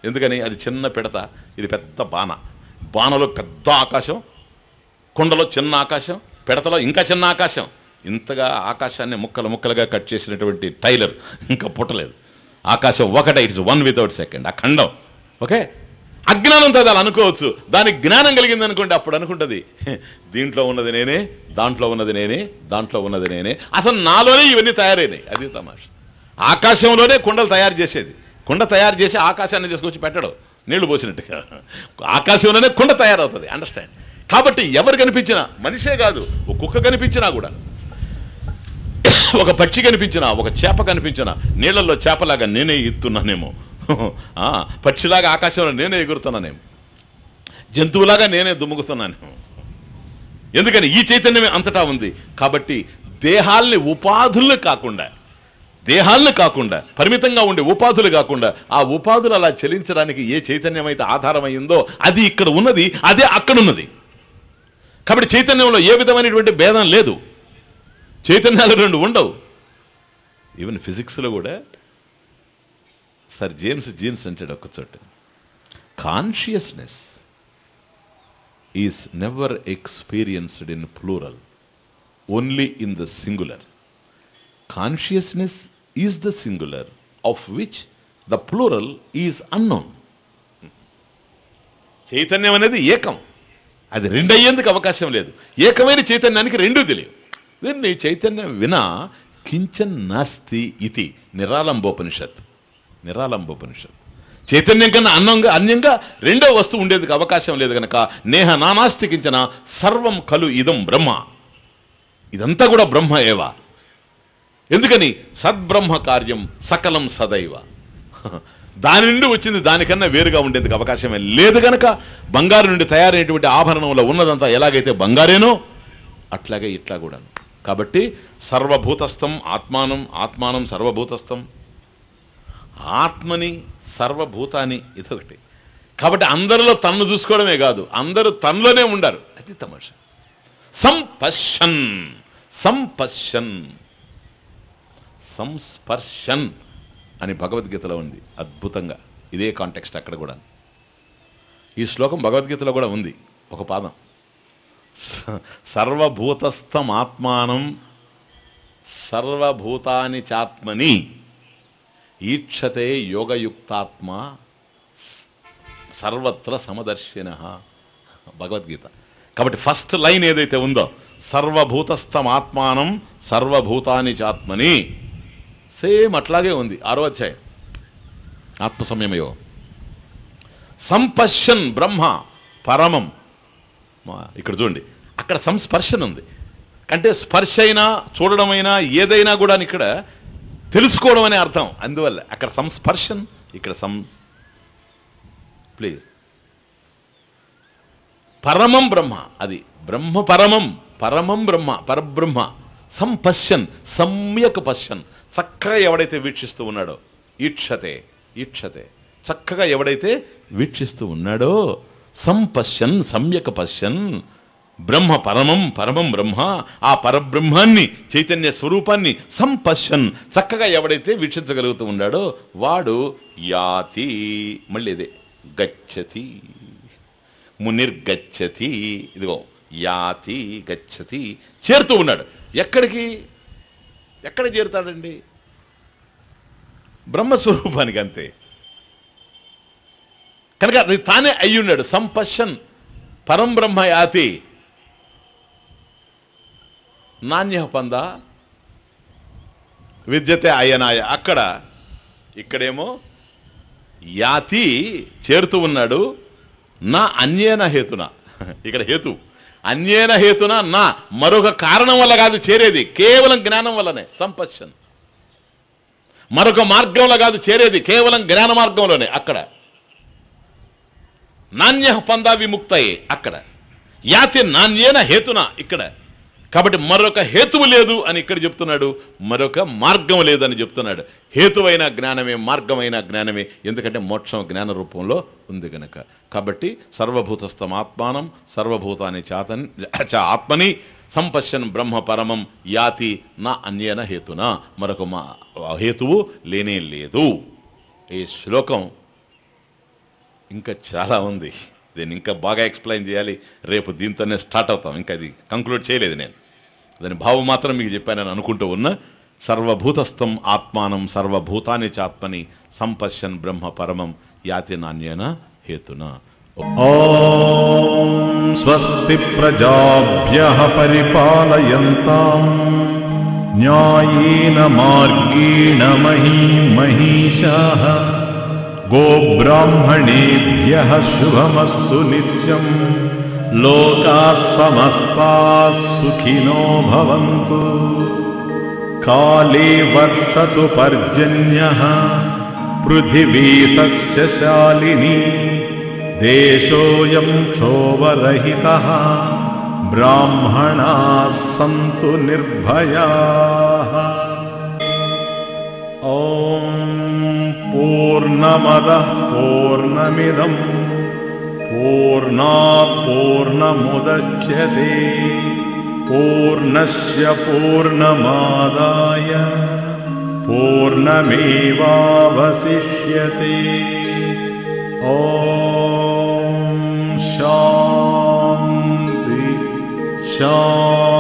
Speaker 1: ఎందుకని? అది చిన్న పిడత, ఇది పెద్ద బాణ. బాణలో పెద్ద ఆకాశం, కుండలో చిన్న ఆకాశం, పిడతలో ఇంకా చిన్న ఆకాశం. ఇంతగా ఆకాశాన్ని ముక్కలు ముక్కలుగా కట్ చేసినటువంటి టైలర్ ఇంకా పుట్టలేదు. ఆకాశం ఒకటే, ఇట్స్ వన్ వితౌట్ సెకండ్, అఖండం. ఓకే, అజ్ఞానంతో అది అనుకోవచ్చు. దానికి జ్ఞానం కలిగింది అనుకోండి, అప్పుడు అనుకుంటుంది దీంట్లో ఉన్నది నేనే, దాంట్లో ఉన్నది నేనే, దాంట్లో ఉన్నది నేనే, అసలు నాలోనే ఇవన్నీ తయారైనాయి. అది తమాషా. ఆకాశంలోనే కుండలు తయారు చేసేది. కుండ తయారు చేసి ఆకాశాన్ని తీసుకొచ్చి పెట్టడం, నీళ్లు పోసినట్టుగా ఆకాశంలోనే కుండ తయారవుతుంది. అండర్స్టాండ్? కాబట్టి ఎవరు కనిపించినా, మనిషే కాదు, ఒక కుక్క కనిపించినా కూడా, ఒక పక్షి కనిపించినా, ఒక చేప కనిపించినా, నీళ్లలో చేపలాగా నేనే ఎత్తున్నానేమో, పక్షిలాగా ఆకాశంలో నేనే ఎగురుతున్నానేమో, జంతువులాగా నేనే దుమ్ముకుతున్నానేమో. ఎందుకని ఈ చైతన్యమే అంతటా ఉంది. కాబట్టి దేహాల్ని కాకుండా పరిమితంగా ఉండే ఉపాధులు కాకుండా, ఆ ఉపాధులు అలా చలించడానికి ఏ చైతన్యం అయితే ఆధారమైందో అది ఇక్కడ ఉన్నది, అదే అక్కడున్నది. కాబట్టి చైతన్యంలో ఏ విధమైనటువంటి భేదం లేదు. చైతన్యాలు రెండు ఉండవు. ఈవెన్ ఫిజిక్స్లో కూడా సర్ జేమ్స్ జీన్స్ అంటాడు ఒక్కచోట, consciousness is never experienced in plural, only in the singular. Consciousness is the singular of which the plural is unknown. చైతన్యం అనేది ఏకం, అది రెండయ్యేందుకు అవకాశం లేదు. ఏకమైన చైతన్యానికి రెండూ తెలియదు. దీన్ని చైతన్యం వినా కించన్ నాస్తి ఇతి నిరాలంబోపనిషత్. చైతన్యం కన్నా అన్యంగా రెండో వస్తువు ఉండేందుకు అవకాశం లేదు కనుక నేహ నానాస్తి కించన సర్వం ఖలు ఇదం బ్రహ్మ. ఇదంతా కూడా బ్రహ్మ ఏవా. ఎందుకని సద్బ్రహ్మ కార్యం సకలం సదైవ. దాని నుండి వచ్చింది దానికన్నా వేరుగా ఉండేందుకు అవకాశమే లేదు గనక బంగారు నుండి తయారైనటువంటి ఆభరణంలో ఉన్నదంతా ఎలాగైతే బంగారేనో అట్లాగే ఇట్లా కూడా. కాబట్టి సర్వభూతస్థం ఆత్మానం, ఆత్మానం సర్వభూతస్థం, ఆత్మని సర్వభూతాన్ని, ఇదొకటి. కాబట్టి అందరిలో తన్ను చూసుకోవడమే కాదు, అందరూ తనలోనే ఉండారు. అది తమాషా. సంస్పర్శన్ అని భగవద్గీతలో ఉంది అద్భుతంగా. ఇదే కాంటెక్స్ట్ అక్కడ కూడా. ఈ శ్లోకం భగవద్గీతలో కూడా ఉంది ఒక పాదం. సర్వభూతస్థం ఆత్మానం సర్వభూతాని చాత్మని ఈక్షతే యోగయుక్తాత్మ సర్వత్ర సమదర్శిన, భగవద్గీత. కాబట్టి ఫస్ట్ లైన్ ఏదైతే ఉందో సర్వభూతస్థం ఆత్మానం సర్వభూతాని చాత్మని, సేమ్ అట్లాగే ఉంది 6వ అధ్యాయం ఆత్మ సంయమయో. సంపశ్యన్ బ్రహ్మ పరమం. ఇక్కడ చూడండి, అక్కడ సంస్పర్శన ఉంది. అంటే స్పర్శ అయినా చూడడమైనా ఏదైనా కూడా ఇక్కడ తెలుసుకోవడం అనే అర్థం. అందువల్ల అక్కడ సంస్పర్శన్, ఇక్కడ ప్లీజ్ పరమం బ్రహ్మ. అది బ్రహ్మ పరమం బ్రహ్మ, పరబ్రహ్మ. సంపశ్యన్ సమ్యక్ పశ్యన్, చక్కగా ఎవడైతే వీక్షిస్తూ ఉన్నాడో, ఈక్షతే చక్కగా ఎవడైతే వీక్షిస్తూ ఉన్నాడో, సంపశ్యన్ సమ్యక్ పశ్యన్ బ్రహ్మ పరమం బ్రహ్మ, ఆ పరబ్రహ్మాన్ని చైతన్య స్వరూపాన్ని సంపశ్యన్ చక్కగా ఎవడైతే వీక్షించగలుగుతూ ఉన్నాడో వాడు యాతి, మళ్ళీ ఇదే గచ్చతి, మునిర్గచ్చతి. ఇదిగో యాతి గచ్చతి, చేరుతూ ఉన్నాడు. ఎక్కడ చేరుతాడండి? బ్రహ్మస్వరూపానికి, అంతే. కనుక అది తానే అయి ఉన్నాడు. సంపశ్యన్ పరం బ్రహ్మ యాతి నాణ్య పంద విద్యతే అయనాయ. ఇక్కడేమో యాతి చేరుతూ ఉన్నాడు. నా అన్యేన హేతున, ఇక్కడ హేతు అన్యేన హేతున, నా మరొక కారణం వల్ల కాదు చేరేది, కేవలం జ్ఞానం వల్లనే. సంపశ్యన్ మరొక మార్గంలో కాదు చేరేది, కేవలం జ్ఞాన మార్గంలోనే. అక్కడ నాణ్య పందా విముక్తయే, అక్కడ యాతి నాణ్యేన హేతున, ఇక్కడ. కాబట్టి మరొక హేతువు లేదు అని ఇక్కడ చెప్తున్నాడు, మరొక మార్గం లేదని చెప్తున్నాడు. హేతువైన జ్ఞానమే, మార్గమైన జ్ఞానమే. ఎందుకంటే మోక్షం జ్ఞాన రూపంలో ఉంది కనుక. కాబట్టి సర్వభూతస్థం ఆత్మానం సర్వభూతాన్ని ఆత్మని సంపశ్యన్ బ్రహ్మ పరమం యాతి నా అన్యేన హేతున, మరొక హేతువు లేనే లేదు. ఈ శ్లోకం ఇంకా చాలా ఉంది, దీన్ని ఇంకా బాగా ఎక్స్ప్లెయిన్ చేయాలి. రేపు దీంతోనే స్టార్ట్ అవుతాం, ఇంకా అది కంక్లూడ్ చేయలేదు నేను. దాని భావం మాత్రం మీకు చెప్పానని అనుకుంటూ ఉన్నా. సర్వభూతస్థం ఆత్మానం సర్వభూతాని చాత్మని సంపశ్యన్ బ్రహ్మ పరమం యాతి నాణ్యేన హేతునా.
Speaker 2: ఓం స్వస్తి ప్రజాభ్యః పరిపాలయంతాం న్యాయేన మార్గేణ మహీశాః గోబ్రాహ్మణేభ్యః శుభమస్తు నిత్యం లోకాః సమస్తాః సుఖినో భవంతు. కాలే వర్షతు పర్జన్యః పృథివీ సస్యశాలినీ దేశోయం క్షోభరహితః బ్రాహ్మణాః సంతు నిర్భయాః. ఓం పూర్ణమదః పూర్ణమిదం పూర్ణాత్ పూర్ణముదచ్యతే పూర్ణస్య పూర్ణమాదాయ పూర్ణమేవావశిష్యతే. ఓం. शांति शांति.